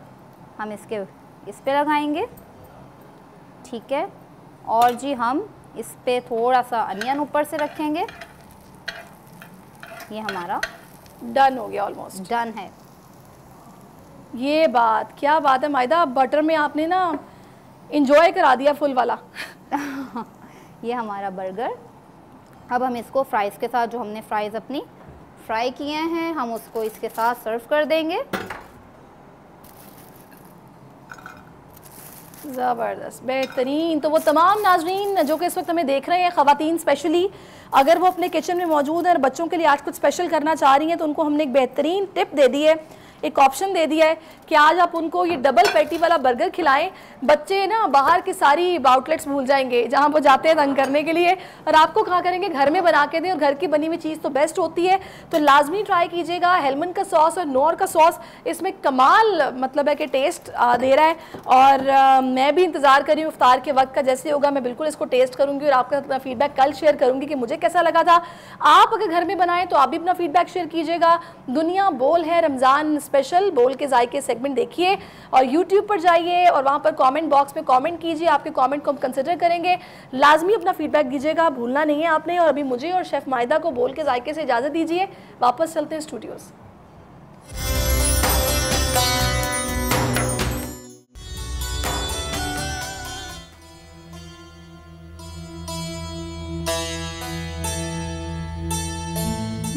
हम इसके इस पे लगाएंगे। ठीक है, और जी हम इस पे थोड़ा सा अनियन ऊपर से रखेंगे। ये हमारा डन हो गया, ऑलमोस्ट डन है। ये बात, क्या बात है मायदा, बटर में आपने ना इंजॉय करा दिया फुल वाला। ये हमारा बर्गर। अब हम इसको फ्राइज़ के साथ, जो हमने फ्राइज़ अपनी फ्राई किए हैं, हम उसको इसके साथ सर्व कर देंगे। ज़बरदस्त, बेहतरीन। तो वो तमाम नाजरीन जो कि इस वक्त हमें देख रहे हैं, ख़वातीन स्पेशली, अगर वो अपने किचन में मौजूद है और बच्चों के लिए आज कुछ स्पेशल करना चाह रही हैं, तो उनको हमने एक बेहतरीन टिप दे दी है, एक ऑप्शन दे दिया है कि आज आप उनको ये डबल पैटी वाला बर्गर खिलाएं। बच्चे ना बाहर की सारी आउटलेट्स भूल जाएंगे जहां वो जाते हैं तंग करने के लिए, और आपको कहा करेंगे घर में बना के दें, और घर की बनी हुई चीज़ तो बेस्ट होती है। तो लाजमी ट्राई कीजिएगा। हेलमन का सॉस और नोर का सॉस इसमें कमाल मतलब है कि टेस्ट दे रहा है, और मैं भी इंतज़ार कर रही हूँ इफ्तार के वक्त का, जैसे होगा मैं बिल्कुल इसको टेस्ट करूँगी और आपका अपना फीडबैक कल शेयर करूँगी कि मुझे कैसा लगा था। आप अगर घर में बनाएं तो आप भी अपना फीडबैक शेयर कीजिएगा। दुनिया बोल है रमज़ान स्पेशल बोल के जायके सेगमेंट देखिए और यूट्यूब पर जाइए और वहाँ पर कमेंट बॉक्स में कमेंट कीजिए। आपके कमेंट को हम कंसिडर करेंगे। लाजमी अपना फीडबैक दीजिएगा, भूलना नहीं है आपने। और अभी मुझे और शेफ़ माहिदा को बोल के जायके से इजाज़त दीजिए। वापस चलते हैं स्टूडियोज़।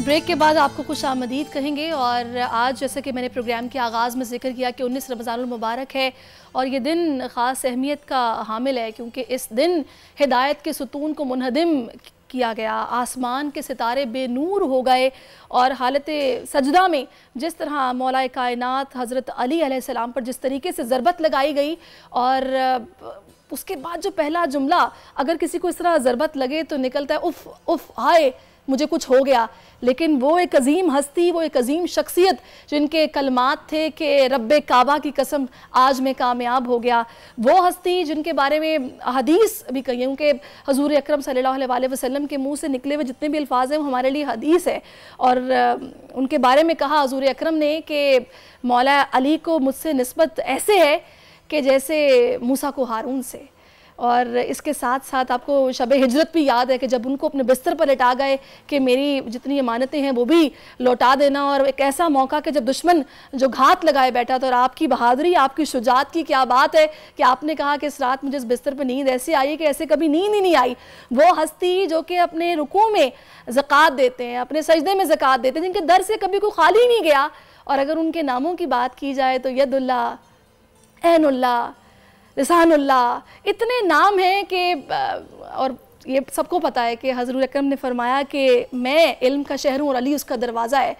ब्रेक के बाद आपको खुश आमदीद कहेंगे। और आज जैसे कि मैंने प्रोग्राम के आगाज़ में जिक्र किया कि 19 रमज़ानुल मुबारक है और ये दिन ख़ास अहमियत का हामिल है क्योंकि इस दिन हिदायत के सुतून को मुनहदिम किया गया, आसमान के सितारे बेनूर हो गए और हालत सजदा में जिस तरह मौला कायनात हज़रत अली अलैहिस्सलाम पर जिस तरीके से ज़रबत लगाई गई और उसके बाद जो पहला जुमला, अगर किसी को इस तरह ज़रबत लगे तो निकलता है उफ़ उफ़ हाय मुझे कुछ हो गया। लेकिन वो एक अजीम हस्ती, वो एक अजीम शख्सियत जिनके कलमात थे कि रब्बे काबा की कसम आज मैं कामयाब हो गया, वो हस्ती जिनके बारे में हदीस भी कही है, उनके हजूर अकरम सल्लल्लाहु अलैहि वसल्लम के मुंह से निकले हुए जितने भी अल्फाज हैं वो हमारे लिए हदीस है। और उनके बारे में कहा हजूर अकरम ने कि मौला अली को मुझसे निस्बत ऐसे है कि जैसे मूसा को हारून से। और इसके साथ साथ आपको शब हिजरत भी याद है कि जब उनको अपने बिस्तर पर लेटा गए कि मेरी जितनी अमानतें हैं वो भी लौटा देना, और एक ऐसा मौका कि जब दुश्मन जो घात लगाए बैठा था। और आपकी बहादुरी, आपकी शुजात की क्या बात है कि आपने कहा कि इस रात मुझे इस बिस्तर पर नींद ऐसी आई कि ऐसे कभी नींद ही नहीं आई। वो हस्ती जो कि अपने रुकू में ज़कात देते हैं, अपने सजदे में ज़कात देते हैं, जिनके दर से कभी कोई खाली नहीं गया। और अगर उनके नामों की बात की जाए तो यदुल्ला, ऐनुल्ला, लिसानुल्लाह, इतने नाम हैं कि और ये सबको पता है कि हज़रत अकरम ने फरमाया कि मैं इल्म का शहर हूँ और अली उसका दरवाज़ा है।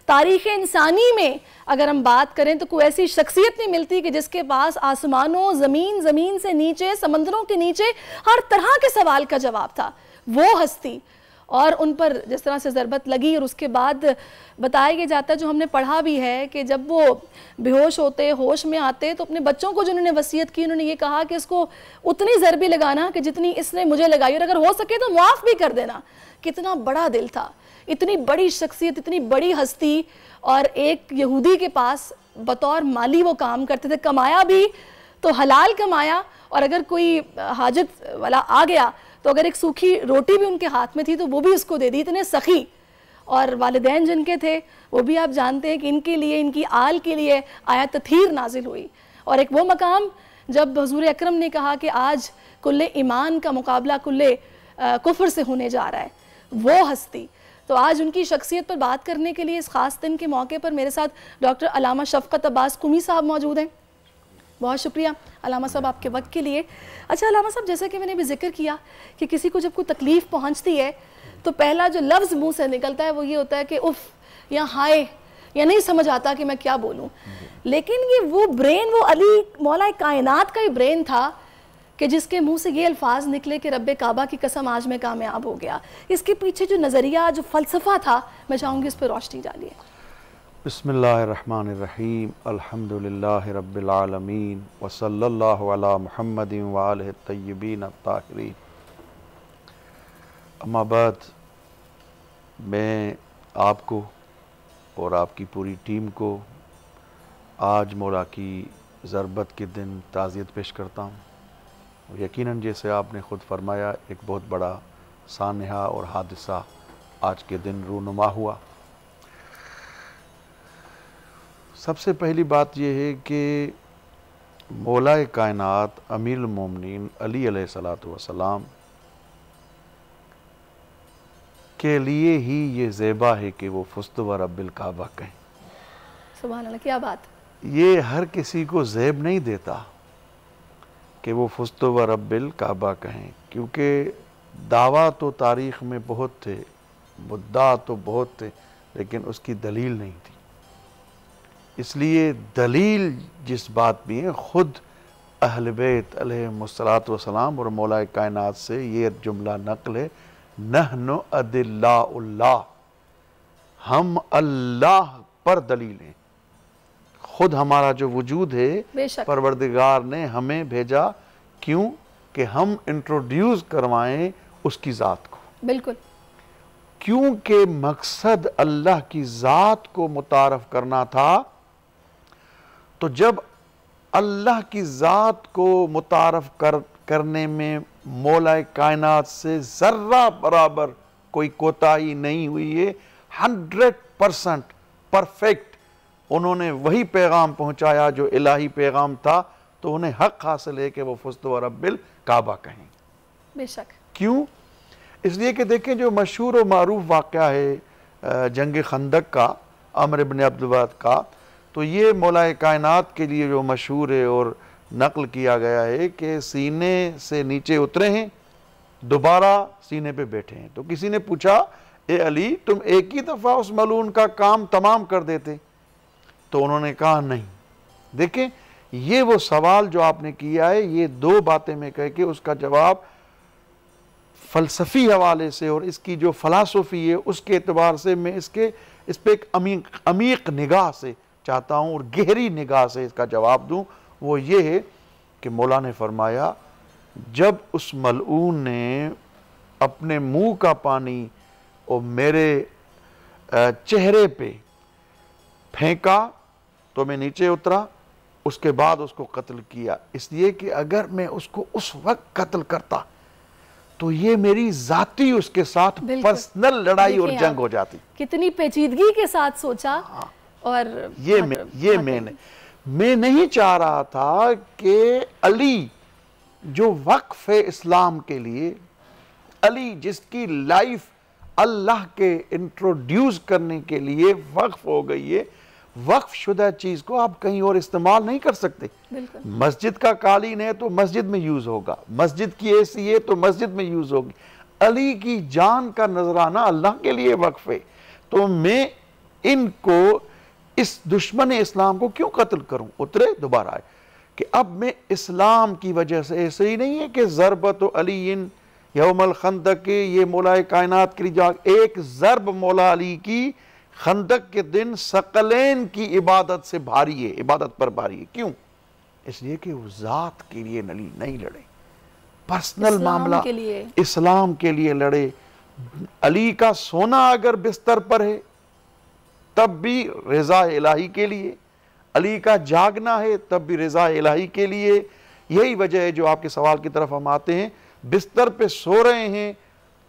तारीख़ इंसानी में अगर हम बात करें तो कोई ऐसी शख्सियत नहीं मिलती कि जिसके पास आसमानों, ज़मीन, ज़मीन से नीचे, समंदरों के नीचे हर तरह के सवाल का जवाब था। वो हस्ती, और उन पर जिस तरह से ज़रबत लगी और उसके बाद बताया जाता है, जो हमने पढ़ा भी है, कि जब वो बेहोश होते, होश में आते तो अपने बच्चों को जिन्होंने वसीयत की, उन्होंने ये कहा कि इसको उतनी ज़रबी लगाना कि जितनी इसने मुझे लगाई, और अगर हो सके तो मुआफ़ भी कर देना। कितना बड़ा दिल था, इतनी बड़ी शख्सियत, इतनी बड़ी हस्ती। और एक यहूदी के पास बतौर माली वो काम करते थे, कमाया भी तो हलाल कमाया, और अगर कोई हाजत वाला आ गया तो अगर एक सूखी रोटी भी उनके हाथ में थी तो वो भी उसको दे दी। इतने सखी। और वालिदैन जिनके थे वो भी आप जानते हैं कि इनके लिए, इनकी आल के लिए आयत तथहीर नाजिल हुई। और एक वो मकाम जब हुजूर अकरम ने कहा कि आज कुल्ले ईमान का मुकाबला कुल्ले कुफ्र से होने जा रहा है, वो हस्ती। तो आज उनकी शख्सियत पर बात करने के लिए इस ख़ास दिन के मौके पर मेरे साथ डॉक्टर अलामा शफ़क़त अब्बास कुमी साहब मौजूद हैं। बहुत शुक्रिया अलामा साहब आपके वक्त के लिए। अच्छा अलामा साहब, जैसा कि मैंने भी जिक्र किया कि किसी को जब कोई तकलीफ़ पहुंचती है तो पहला जो लफ्ज़ मुंह से निकलता है वो ये होता है कि उफ़ या हाय, या नहीं समझ आता कि मैं क्या बोलूं। लेकिन ये वो ब्रेन, वो अली मौला कायनात का ही ब्रेन था कि जिसके मुंह से ये अल्फाज निकले कि रब्बे काबा की कसम आज मैं कामयाब हो गया। इसके पीछे जो नज़रिया, जो फ़लसफ़ा था, मैं चाहूँगी इस पर रोशनी डालिए। बिस्मिल्लाहिर्रहमानिर्रहीम, अल्हम्दुलिल्लाहि रब्बिल आलमीन, व सल्लल्लाहु अला मुहम्मदिन व आलिहि तय्यबीन अत्ताहिरीन। अम्मा बाद, मैं आपको और आपकी पूरी टीम को आज मौला की ज़रबत के दिन ताज़ियत पेश करता हूँ। और यकीनन जैसे आपने ख़ुद फरमाया, एक बहुत बड़ा सानहा और हादसा आज के दिन रूनुमा हुआ। सबसे पहली बात यह है कि मौला कायनात अमीरुल मोमिनीन अली अलैहिस्सलातु वस्सलाम के लिए ही ये ज़ेबा है कि वो फुस्त व रब्बिल काबा कहें। सुभान अल्लाह, क्या बात। ये हर किसी को ज़ेब नहीं देता कि वो फुस्त व रब्बिल काबा कहें, क्योंकि दावा तो तारीख़ में बहुत थे, मुद्दा तो बहुत थे, लेकिन उसकी दलील नहीं थी। इसलिए दलील जिस बात में है, ख़ुद अहल बैत अलैहिमुस्सलातु वस्सलाम और मौला कायनात से ये जुमला नक़ल है, नहनु अदिल्लाउल्लाह, हम अल्लाह पर दलील हैं। खुद हमारा जो वजूद है परवरदिगार ने हमें भेजा, क्यों? कि हम इंट्रोड्यूस करवाएं उसकी ज़ात को। बिल्कुल। क्योंकि मकसद अल्लाह की ज़ात को मुतारफ़ करना था, तो जब अल्लाह की ज़ात को मुतारफ करने में मौला कायनात से ज़र्रा बराबर कोई कोताही नहीं हुई है, 100% परफेक्ट उन्होंने वही पैगाम पहुंचाया जो इलाही पैगाम था, तो उन्हें हक हासिल है कि वो फुज़्तु व रब्बिल काबा कहें। बेशक। क्यों? इसलिए कि देखें जो मशहूर और मारूफ वाक़या है जंग खंदक का, अमर इब्न अब्दुल वाद का, तो ये मौला कायनात के लिए जो मशहूर है और नक़ल किया गया है कि सीने से नीचे उतरे हैं, दोबारा सीने पे बैठे हैं। तो किसी ने पूछा, ए अली तुम एक ही दफ़ा उस मलून का काम तमाम कर देते? तो उन्होंने कहा नहीं। देखें ये वो सवाल जो आपने किया है, ये दो बातें मैं कह के उसका जवाब फ़लसफ़ी हवाले से और इसकी जो फ़लासफ़ी है उसके एतबार से मैं इस पर एक अमीक निगाह से चाहता हूँ और गहरी निगाह से इसका जवाब दूँ। वो ये है कि मौला ने फरमाया, जब उस मलऊन ने अपने मुंह का पानी और मेरे चेहरे पे फेंका तो मैं नीचे उतरा, उसके बाद उसको कत्ल किया। इसलिए कि अगर मैं उसको उस वक्त कत्ल करता तो ये मेरी जाती उसके साथ पर्सनल लड़ाई और जंग हो जाती। कितनी पेचीदगी के साथ सोचा। और मैं नहीं चाह रहा था कि अली जो वक्फ है इस्लाम के लिए, अली जिसकी लाइफ अल्लाह के इंट्रोड्यूस करने के लिए वक्फ हो गई है, वक्फ शुदा चीज को आप कहीं और इस्तेमाल नहीं कर सकते। मस्जिद का कालीन है तो मस्जिद में यूज होगा, मस्जिद की एसी है तो मस्जिद में यूज होगी। अली की जान का नजराना अल्लाह के लिए वक्फ है, तो मैं इनको इस दुश्मन इस्लाम को क्यों कत्ल करूं? उतरे दोबारा आए कि अब मैं इस्लाम की वजह से, ऐसे ही नहीं है कि ज़रबत अलीन यौमल खंदक के, ये मौला कायनात की जाग, एक ज़रब मौला अली की खंदक के दिन सकलैन की इबादत से भारी है, इबादत पर भारी है। क्यों? इसलिए कि वो ज़ात के लिए नहीं लड़े, पर्सनल मामला इस्लाम के लिए लड़े। अली का सोना अगर बिस्तर पर है तब भी रज़ा इलाही के लिए, अली का जागना है तब भी रज़ा इलाही के लिए। यही वजह है जो आपके सवाल की तरफ हम आते हैं, बिस्तर पे सो रहे हैं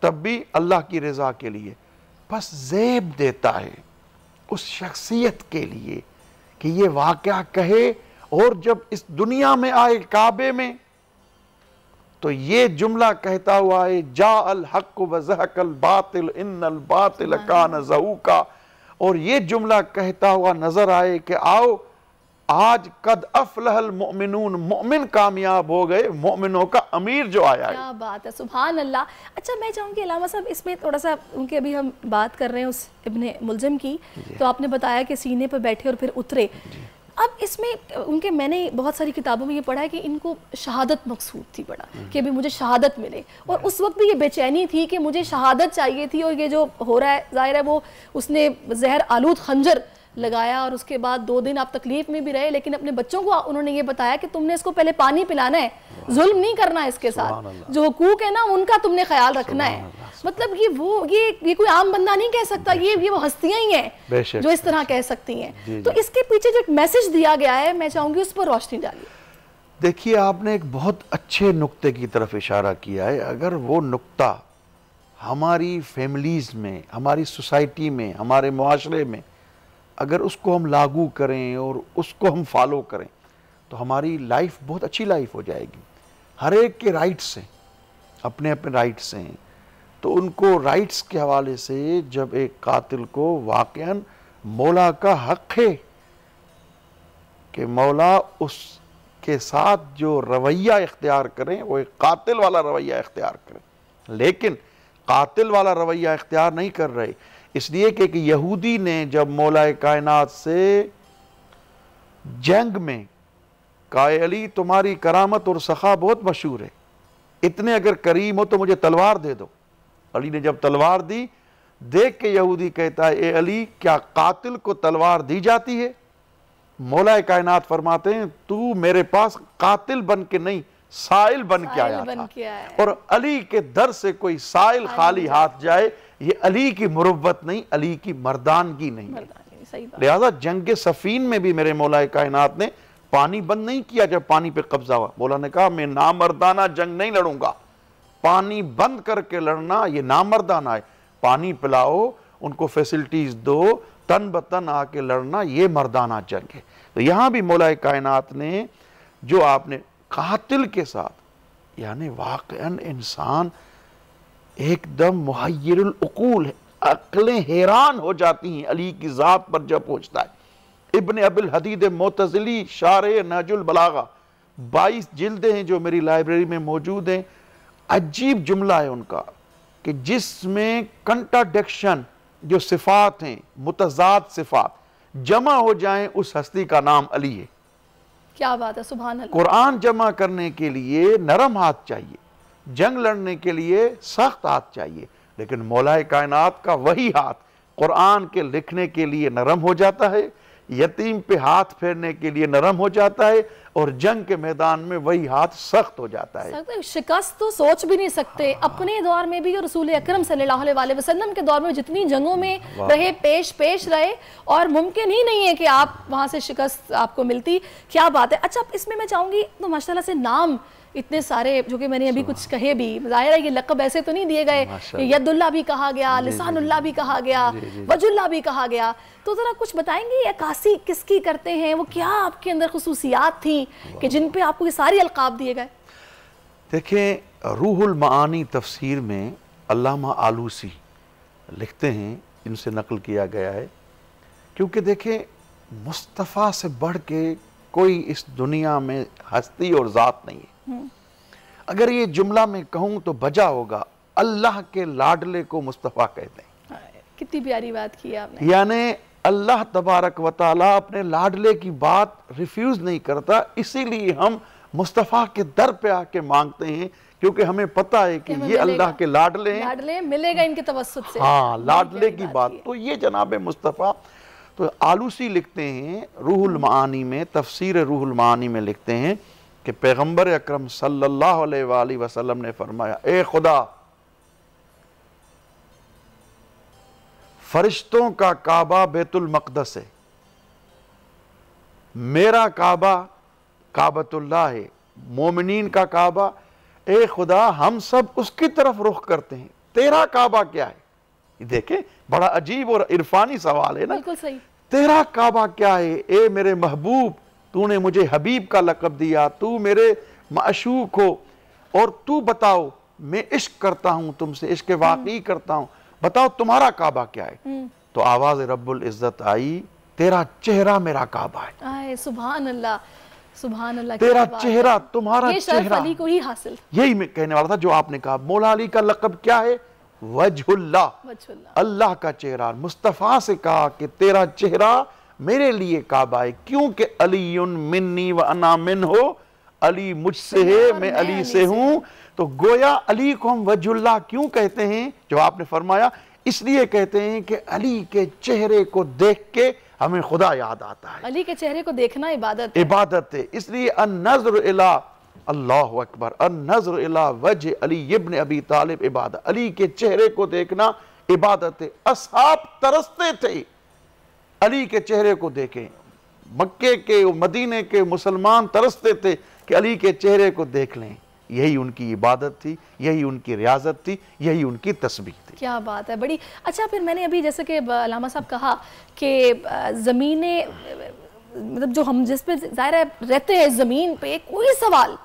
तब भी अल्लाह की रज़ा के लिए। बस ज़ेब देता है उस शख्सियत के लिए कि ये वाक़या कहे, और जब इस दुनिया में आए काबे में तो ये जुमला कहता हुआ है, जा अल हक़ व ज़हक़ल बातिल इन्नल बातिल कान ज़हूका, और ये जुमला कहता हुआ नजर आए कि आओ आज कद अफ़लहल मोमिनून, मोमिन कामयाब हो गए, मोमिनों का अमीर जो आया है। क्या बात है, सुभान अल्लाह। अच्छा मैं चाहूँगी अल्लामा साहब इसमें थोड़ा सा, उनके अभी हम बात कर रहे हैं उस इब्ने मुलज़िम की, तो आपने बताया कि सीने पर बैठे और फिर उतरे। अब इसमें उनके, मैंने बहुत सारी किताबों में ये पढ़ा है कि इनको शहादत मकसूद थी बड़ा, कि अभी मुझे शहादत मिले, और उस वक्त भी ये बेचैनी थी कि मुझे शहादत चाहिए थी। और ये जो हो रहा है ज़ाहिर है वो उसने जहर आलूद खंजर लगाया और उसके बाद 2 दिन आप तकलीफ में भी रहे, लेकिन अपने बच्चों को उन्होंने ये बताया कि तुमने इसको पहले पानी पिलाना है, जुल्म नहीं करना है इसके साथ, जो हुकूक है ना उनका तुमने ख्याल रखना है। मतलब ये कोई आम बंदा नहीं कह सकता, ये वो हस्तियां ही हैं जो इस तरह कह सकती हैं। तो इसके पीछे जो एक मैसेज दिया गया है, मैं चाहूंगी उस पर रोशनी डालिए। देखिए आपने एक बहुत अच्छे नुक्ते की तरफ इशारा किया है। अगर वो नुक्ता हमारी फैमिलीज में, हमारी सोसाइटी में, हमारे मुआशरे में अगर उसको हम लागू करें और उसको हम फॉलो करें तो हमारी लाइफ बहुत अच्छी लाइफ हो जाएगी। हर एक के राइट्स हैं, अपने अपने राइट्स हैं, तो उनको राइट्स के हवाले से जब एक कातिल को वाक़ईन मौला का हक़ है कि मौला उसके साथ जो रवैया इख्तियार करें वो एक कातिल वाला रवैया इख्तियार करें, लेकिन कातिल वाला रवैया इख्तियार नहीं कर रहे। इसलिए कि एक यहूदी ने जब मौला कायनात से जंग में कहा, अली तुम्हारी करामत और सखा बहुत मशहूर है, इतने अगर करीम हो तो मुझे तलवार दे दो। अली ने जब तलवार दी, देख के यहूदी कहता है, ए अली क्या कातिल को तलवार दी जाती है? मौला कायनात फरमाते हैं, तू मेरे पास कातिल बन के नहीं साइल बन के आया था, और अली के दर से कोई साइल खाली हाथ जाए, ये अली की मुरव्वत नहीं, अली की मर्दानगी नहीं है। सही बात। लिहाजा जंग सफीन में भी मेरे मौला कायनात ने पानी बंद नहीं किया जब पानी पे कब्जा हुआ। मौला ने कहा मैं नामर्दाना जंग नहीं लड़ूंगा, पानी बंद करके लड़ना ये नामर्दाना है। पानी पिलाओ, उनको फैसिलिटीज दो, तन बतन आके लड़ना ये मर्दाना जंग है। तो यहां भी मौला कायनात ने जो आपने कातिल के साथ, यानी वाकईन इंसान एकदम मुहय्यरुल उकूल है, अक्लें हैरान हो जाती हैं अली की जात पर जब पहुंचता है। इब्न अबिल हदीद मोतज़िली शारे नहजुल बलागा 22 जिल्दें हैं जो मेरी लाइब्रेरी में मौजूद हैं। अजीब जुमला है उनका कि जिसमें कंट्राडिक्शन जो सिफात हैं, मुतज़ाद सिफात जमा हो जाएं, उस हस्ती का नाम अली है। क्या बात है, सुभान अल्लाह। कुरान जमा करने के लिए नरम हाथ चाहिए, जंग लड़ने के लिए सख्त हाथ चाहिए, लेकिन मौला कायनात का वही हाथ कुरान के लिखने के लिए नरम हो जाता है, यतीम पे हाथ फेरने के लिए नरम हो जाता है, और जंग के मैदान में वही हाथ सख्त हो जाता है। शिकस्त तो सोच भी नहीं सकते। अपने दौर में भी और रसूल अकरम सल्लल्लाहु अलैहि वसल्लम के दौर में जितनी जंगों में रहे, पेश रहे, और मुमकिन ही नहीं है कि आप वहां से शिकस्त आपको मिलती। क्या बात है। अच्छा, इसमें मैं चाहूंगी तो माशाल्लाह से नाम इतने सारे जो कि मैंने अभी कुछ कहे भी, जाहिर है कि लक़ब ऐसे तो नहीं दिए गए, यदुल्ला भी कहा गया, लिसानुल्लाह भी कहा गया, वजुल्ला भी कहा गया। तो जरा कुछ बताएंगे ये अक्कासी किसकी करते हैं, वो क्या आपके अंदर खुसूसियात थी कि जिन पे आपको ये सारे अलकाब दिए गए? देखें, रूहुल मानी तफसीर में अल्लामा आलूसी लिखते हैं, इनसे नकल किया गया है, क्योंकि देखें मुस्तफ़ा से बढ़ के कोई इस दुनिया में हस्ती और ज़ात नहीं है। अगर ये जुमला में कहूँ तो बजा होगा, अल्लाह के लाडले को मुस्तफ़ा कहते हैं। कितनी प्यारी बात की आपने। यानी अल्लाह तबारक व तआला अपने लाडले की बात रिफ्यूज नहीं करता, इसीलिए हम मुस्तफ़ा के दर पे आके मांगते हैं, क्योंकि हमें पता है कि ये अल्लाह के लाडले हैं, लाडले मिलेगा इनके तवस्सुत से। हाँ, लाडले की बात तो ये जनाब मुस्तफ़ा। तो आलूसी लिखते हैं रूहुल मानी में, तफसीर रूहुल मानी में लिखते हैं कि पैगंबर अकरम सल्लल्लाहु अलैहि वसल्लम ने फरमाया, ए खुदा, फरिश्तों का काबा बैतुल मक़दस है, मेरा काबा काबतुल्लाह है, मोमिनीन का काबा, ए खुदा हम सब उसकी तरफ रुख करते हैं, तेरा काबा क्या है? देखें, बड़ा अजीब और इरफानी सवाल है ना। बिल्कुल सही। तेरा काबा क्या है? ए मेरे महबूब, तूने मुझे हबीब का लक़ब दिया, तू मेरे माशूक हो, और तू बताओ, मैं इश्क करता हूं तुमसे, इश्क वाक़ई करता हूं, बताओ तुम्हारा काबा क्या है? तो आवाज रब्बुल इज्जत आई, तेरा चेहरा मेरा काबा है। आए, सुभान अल्लाह, सुभान अल्लाह। तेरा चेहरा, तुम्हारा चेहरा, अली को ही हासिल। यही मैं कहने वाला था जो आपने कहा। मौला अली का लक़ब क्या है? वजहुल्लाह, अल्लाह का चेहरा। मुस्तफ़ा से कहा कि तेरा चेहरा मेरे लिए काबा है, क्योंकि अलीयुन मिन्नी व अना मिन्हु, अली मुझसे है, मैं अली से हूं। तो गोया अली को हम वजहुल्लाह क्यों कहते हैं? जो आपने फरमाया, इसलिए कहते हैं कि अली के चेहरे को देख के हमें खुदा याद आता है। अली के चेहरे को देखना इबादत है। इबादत है। इसलिए अन-नज़्र इला, अल्लाहु अकबर, अन-नज़्र इला वजह अली इब्न अबी तालिब इबादत, अली के चेहरे को देखना इबादत है। असहाब तरसते थे अली के चेहरे को देखें, मक्के के मदीने के मुसलमान तरसते थे कि अली के चेहरे को देख लें। यही उनकी इबादत थी, यही उनकी रियाजत थी, यही उनकी तस्बीह थी। क्या बात है, बड़ी अच्छा। फिर मैंने अभी जैसे कि अल्लामा साहब कहा कि ज़मीनें, मतलब जो हम जिस पे ज़ाहिर है रहते हैं ज़मीन पे, कोई सवाल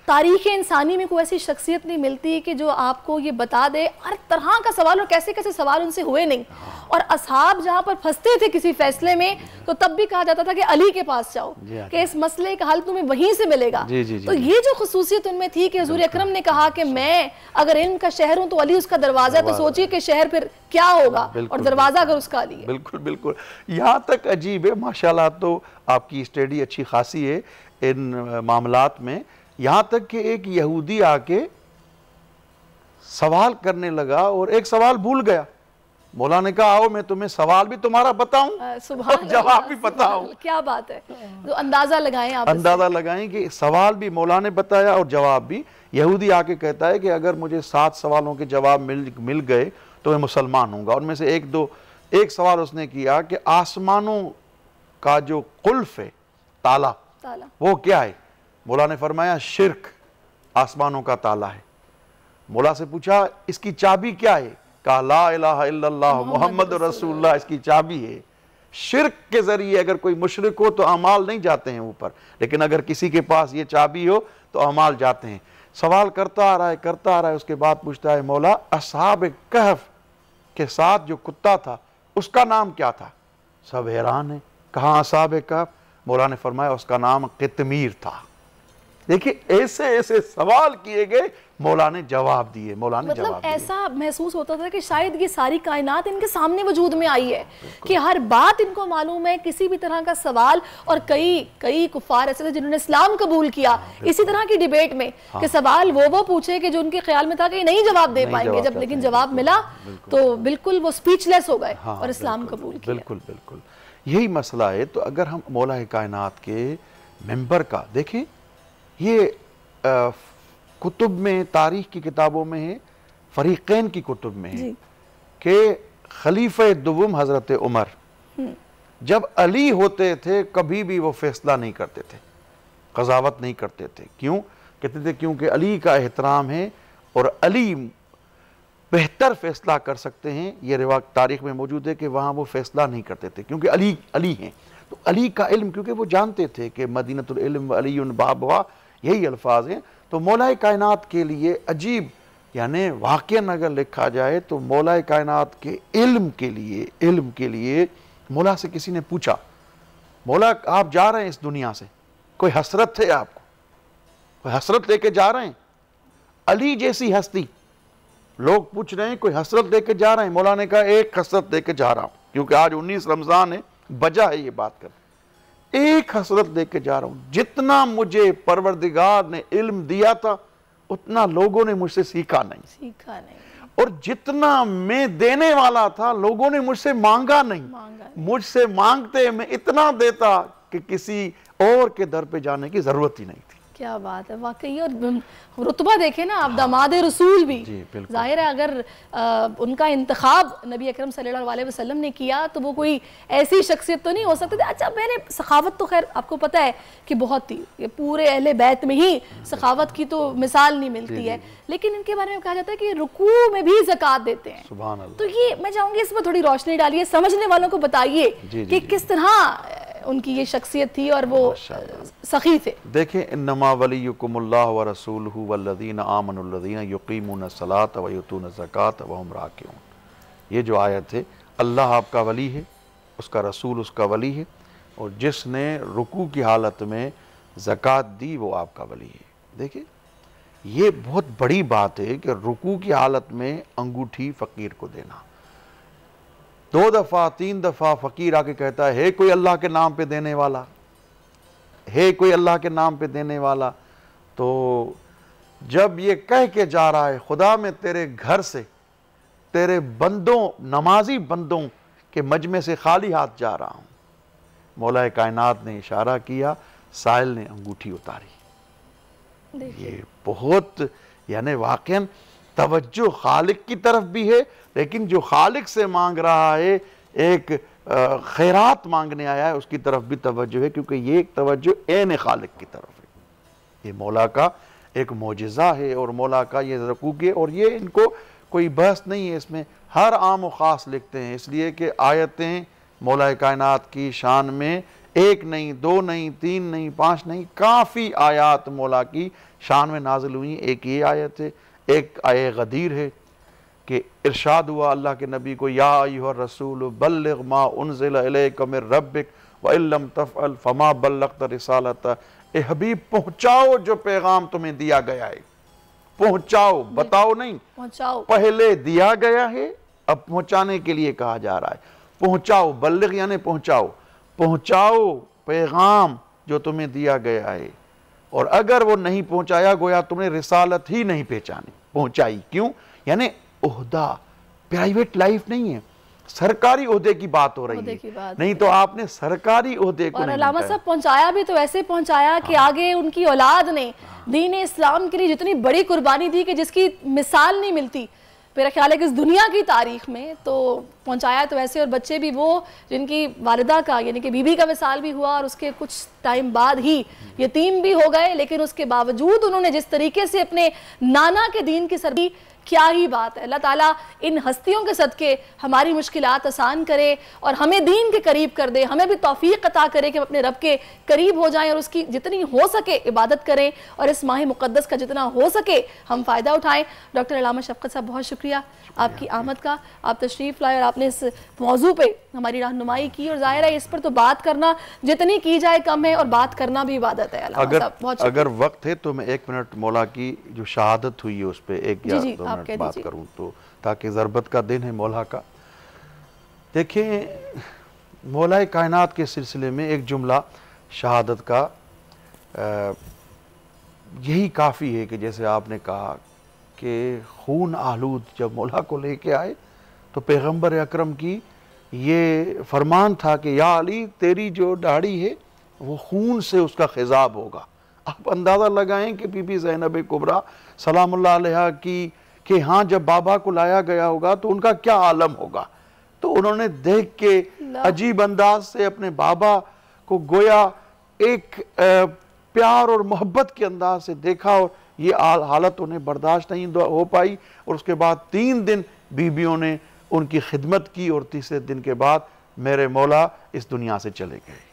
तारीख़ इंसानी में कोई ऐसी शख्सियत नहीं मिलती कि जो आपको ये बता दे हर तरह का सवाल, और कैसे कैसे सवाल उनसे हुए नहीं। और असहाब जहाँ पर फंसते थे किसी फैसले में, तो तब भी कहा जाता था कि अली के पास जाओ कि इस मसले का हल तुम्हें वहीं से मिलेगा। तो ये जो खुसूसियत उनमें थी कि हुजूर अकरम ने कहा कि मैं अगर इल्म का शहर हूँ तो अली उसका दरवाजा, तो सोचिए कि शहर फिर क्या होगा, और दरवाजा अगर उसका अली है। बिल्कुल बिल्कुल। यहाँ तक अजीब है, माशाल्लाह, तो आपकी स्टडी अच्छी खासी है इन मामलात में। यहाँ तक कि एक यहूदी आके सवाल करने लगा और एक सवाल भूल गया। मौला ने कहा, आओ मैं तुम्हें सवाल भी तुम्हारा बताऊं और जवाब भी बताऊं। क्या बात है, तो अंदाजा लगाएं आप, अंदाजा लगाएं कि सवाल भी मौला ने बताया और जवाब भी। यहूदी आके कहता है कि अगर मुझे 7 सवालों के जवाब मिल गए तो मैं मुसलमान हूंगा। उनमें से 1-2 एक सवाल उसने किया कि आसमानों का जो कुल्फ है, ताला, वो क्या है? मौला ने फरमाया शिर्क आसमानों का ताला है। मौला से पूछा इसकी चाबी क्या है? कहा ला इलाहा इल्लल्लाह मुहम्मद रसूलुल्लाह इसकी चाबी है। शिर्क के जरिए अगर कोई मुशरिक हो तो अमाल नहीं जाते हैं ऊपर, लेकिन अगर किसी के पास ये चाबी हो तो अमाल जाते हैं। सवाल करता आ रहा है, उसके बाद पूछता है मौला असहाब कहफ के साथ जो कुत्ता था उसका नाम क्या था? सब हैरान है, कहाँ असहाब कहफ? मौला ने फरमाया उसका नाम कितमीर था। देखिए ऐसे ऐसे सवाल किए गए, मौला ने जवाब दिए। मौला ने मतलब ऐसा महसूस होता था कि शायद ये सारी कायनात इनके सामने वजूद में आई है कि हर बात इनको मालूम है, किसी भी तरह का सवाल। और कई कुफार ऐसे थे जिन्होंने इस्लाम कबूल किया इसी तरह की डिबेट में कि सवाल वो पूछे कि जो उनके ख्याल में था कि नहीं जवाब दे पाएंगे, जब लेकिन जवाब मिला तो बिल्कुल वो स्पीचलेस हो गए और इस्लाम कबूल किया। बिल्कुल बिल्कुल यही मसला है। तो अगर हम मौला कायनात के मेंबर का देखें, ये कुतुब में, तारीख की किताबों में है, फरीक़ैन की कुतुब में है कि खलीफा दुवम हजरत उमर जब अली होते थे कभी भी वो फैसला नहीं करते थे, कज़ावत नहीं करते थे। क्यों कहते थे? क्योंकि अली का एहतराम है और अली बेहतर फैसला कर सकते हैं। ये रिवाज तारीख में मौजूद है कि वहाँ वो फैसला नहीं करते थे क्योंकि अली हैं। तो अली का इल्म, क्योंकि वो जानते थे कि मदीनतुल इल्म व अलीयुन बाबुहा, यही अल्फाज हैं। तो मौला कायनात के लिए अजीब, यानी वाक़ियन अगर लिखा जाए तो मौला कायनात के इल्म के लिए मौला से किसी ने पूछा, मौला आप जा रहे हैं इस दुनिया से, कोई हसरत है आपको? कोई हसरत लेके जा रहे हैं? अली जैसी हस्ती, लोग पूछ रहे हैं कोई हसरत लेके जा रहे हैं? मौला ने कहा एक हसरत लेके जा रहा हूं, क्योंकि आज 19 रमजान है, बजा है ये बात कर, एक हसरत लेके जा रहा हूं। जितना मुझे परवरदिगार ने इल्म दिया था उतना लोगों ने मुझसे सीखा नहीं, और जितना मैं देने वाला था लोगों ने मुझसे मांगा नहीं। मुझसे मांगते मैं इतना देता कि किसी और के दर पे जाने की जरूरत ही नहीं थी। क्या बात है वाकई। और रुतबा देखे ना आप, दामाद रसूल भी, जाहिर है अगर उनका इंतखाब नबी अकरम सल्लल्लाहु अलैहि वसल्लम ने किया तो वो कोई ऐसी शख्सियत तो नहीं हो सकती थी। अच्छा, मैंने सखावत तो खैर आपको पता है कि बहुत थी, ये पूरे अहले बैत में ही सखावत की तो मिसाल नहीं मिलती है, लेकिन इनके बारे में कहा जाता है कि रुकू में भी ज़कात देते हैं। सुभान अल्लाह। तो ये मैं चाहूँगी इस पर थोड़ी रोशनी डालिए, समझने वालों को बताइए कि किस तरह उनकी ये शख्सियत थी और वो सखी थे। देखें, इन्नमा वलियुकुमुल्लाह व रसूलुहु वल्लज़ीना आमनुल्लज़ीना युक़ीमूनस्सलात व युतूनज़्ज़कात व हुम राकिऊन। ये जो आयत है, अल्लाह आपका वली है, उसका रसूल उसका वली है, और जिसने रुकू की हालत में ज़कात दी वो आपका वली है। देखिए, ये बहुत बड़ी बात है कि रुकू की हालत में अंगूठी फ़कीर को देना। 2 दफ़ा 3 दफ़ा फ़कीर आके कहता है कोई अल्लाह के नाम पे देने वाला है, कोई अल्लाह के नाम पे देने वाला। तो जब ये कह के जा रहा है खुदा मैं तेरे घर से तेरे बंदों, नमाजी बंदों के मजमे से खाली हाथ जा रहा हूँ, मौला कायनात ने इशारा किया, साहिल ने अंगूठी उतारी। ये बहुत, यानी वाक़ई तवज्जो खालिक की तरफ भी है, लेकिन जो खालिक से मांग रहा है, एक खैरात मांगने आया है, उसकी तरफ भी तवज्जो है, क्योंकि ये एक तवज्जो ऐन खालिक की तरफ है। ये मौला का एक मोजिज़ा है और मौला का ये रकूक है, और ये इनको कोई बहस नहीं है इसमें, हर आम व ख़ास लिखते हैं, इसलिए कि आयतें मौला कायनात की शान में 1 नहीं, 2 नहीं, 3 नहीं, 5 नहीं, काफ़ी आयात मौला की शान में नाजिल हुई। एक ये आयत है, एक आय गदीर है कि इरशाद हुआ अल्लाह के नबी को, या अय्युहर रसूल बल्लिग मा उनज़िला इलैका मिर रब्बिक व इल्लम तफ़अल फमा बल्लग़्त रिसालता। ए हबीब, पहुँचाओ जो पैगाम तुम्हें दिया गया है, पहुँचाओ, बताओ नहीं, पहुँचाओ। पहले दिया गया है, अब पहुँचाने के लिए कहा जा रहा है, पहुँचाओ। बल्लिग यानी पहुँचाओ, पहुँचाओ पैगाम जो तुम्हें दिया गया है, और अगर वो नहीं पहुँचाया गोया तुमने रिसालत ही नहीं पहुँचाई। क्यों? यानी ओहदा, प्राइवेट लाइफ नहीं है, सरकारी ओहदे की बात हो रही है, नहीं तो आपने सरकारी ओहदे को, और अल्लामा साहब पहुंचाया भी तो ऐसे पहुंचाया कि आगे उनकी औलाद ने दीन इस्लाम के लिए जितनी बड़ी कुर्बानी दी कि जिसकी मिसाल नहीं मिलती। मेरा ख्याल है कि इस दुनिया की तारीख में तो पहुंचाया तो ऐसे, और बच्चे भी वो जिनकी वालिदा का यानी कि बीबी का विसाल भी हुआ और उसके कुछ टाइम बाद ही यतीम भी हो गए, लेकिन उसके बावजूद उन्होंने जिस तरीके से अपने नाना के दीन की सरबी, क्या ही बात है। अल्लाह ताला इन हस्तियों के सदके हमारी मुश्किलात आसान करे और हमें दीन के करीब कर दे, हमें भी तौफीक अता करे कि हम अपने रब के करीब हो जाएं और उसकी जितनी हो सके इबादत करें और इस माह मुक़द्दस का जितना हो सके हम फ़ायदा उठाएं। डॉक्टर अल्लामा शफ़क़त साहब, बहुत शुक्रिया आपकी आमद का, आप तशरीफ़ लाए और आपने इस मौजू पे हमारी रहनुमाई की। और ज़ाहिर है इस पर तो बात करना जितनी की जाए कम है, और बात करना भी इबादत है। अगर वक्त है तो मैं 1 मिनट मौला की जो शहादत हुई है उस पर 1 या 2 मिनट बात करूं, तो ताकि ज़रबत का दिन है मौला का। देखिए, मौला कायनात के सिलसिले में एक जुमला शहादत का यही काफ़ी है कि जैसे आपने कहा कि खून आलूद जब मौला को लेके आए तो पैगंबर अकरम की ये फरमान था कि या अली, तेरी जो दाढ़ी है वो खून से उसका खिजाब होगा। आप अंदाज़ा लगाएं कि बीबी ज़ैनब कुबरा सलामुल्लाह अलैहा की कि हाँ जब बाबा को लाया गया होगा तो उनका क्या आलम होगा। तो उन्होंने देख के अजीब अंदाज से अपने बाबा को गोया एक प्यार और मोहब्बत के अंदाज से देखा, और ये हालत उन्हें बर्दाश्त नहीं हो पाई, और उसके बाद 3 दिन बीबियों ने उनकी खिदमत की, और तीसरे दिन के बाद मेरे मौला इस दुनिया से चले गए।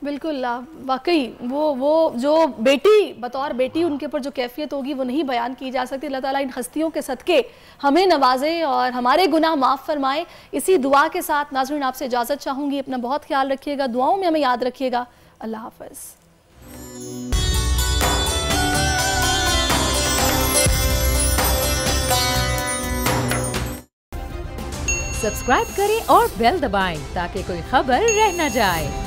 बिल्कुल, वाकई वो जो बेटी बतौर बेटी उनके ऊपर जो कैफियत होगी वो नहीं बयान की जा सकती। अल्लाह ताला इन हस्तियों के सदके हमें नवाजे और हमारे गुनाह माफ़ फरमाए। इसी दुआ के साथ नाज़रीन आपसे इजाज़त चाहूँगी। अपना बहुत ख्याल रखिएगा, दुआओं में हमें याद रखिएगा। अल्लाह हाफ़िज़। सब्सक्राइब करें और बेल दबाएं ताकि कोई खबर रह न जाए।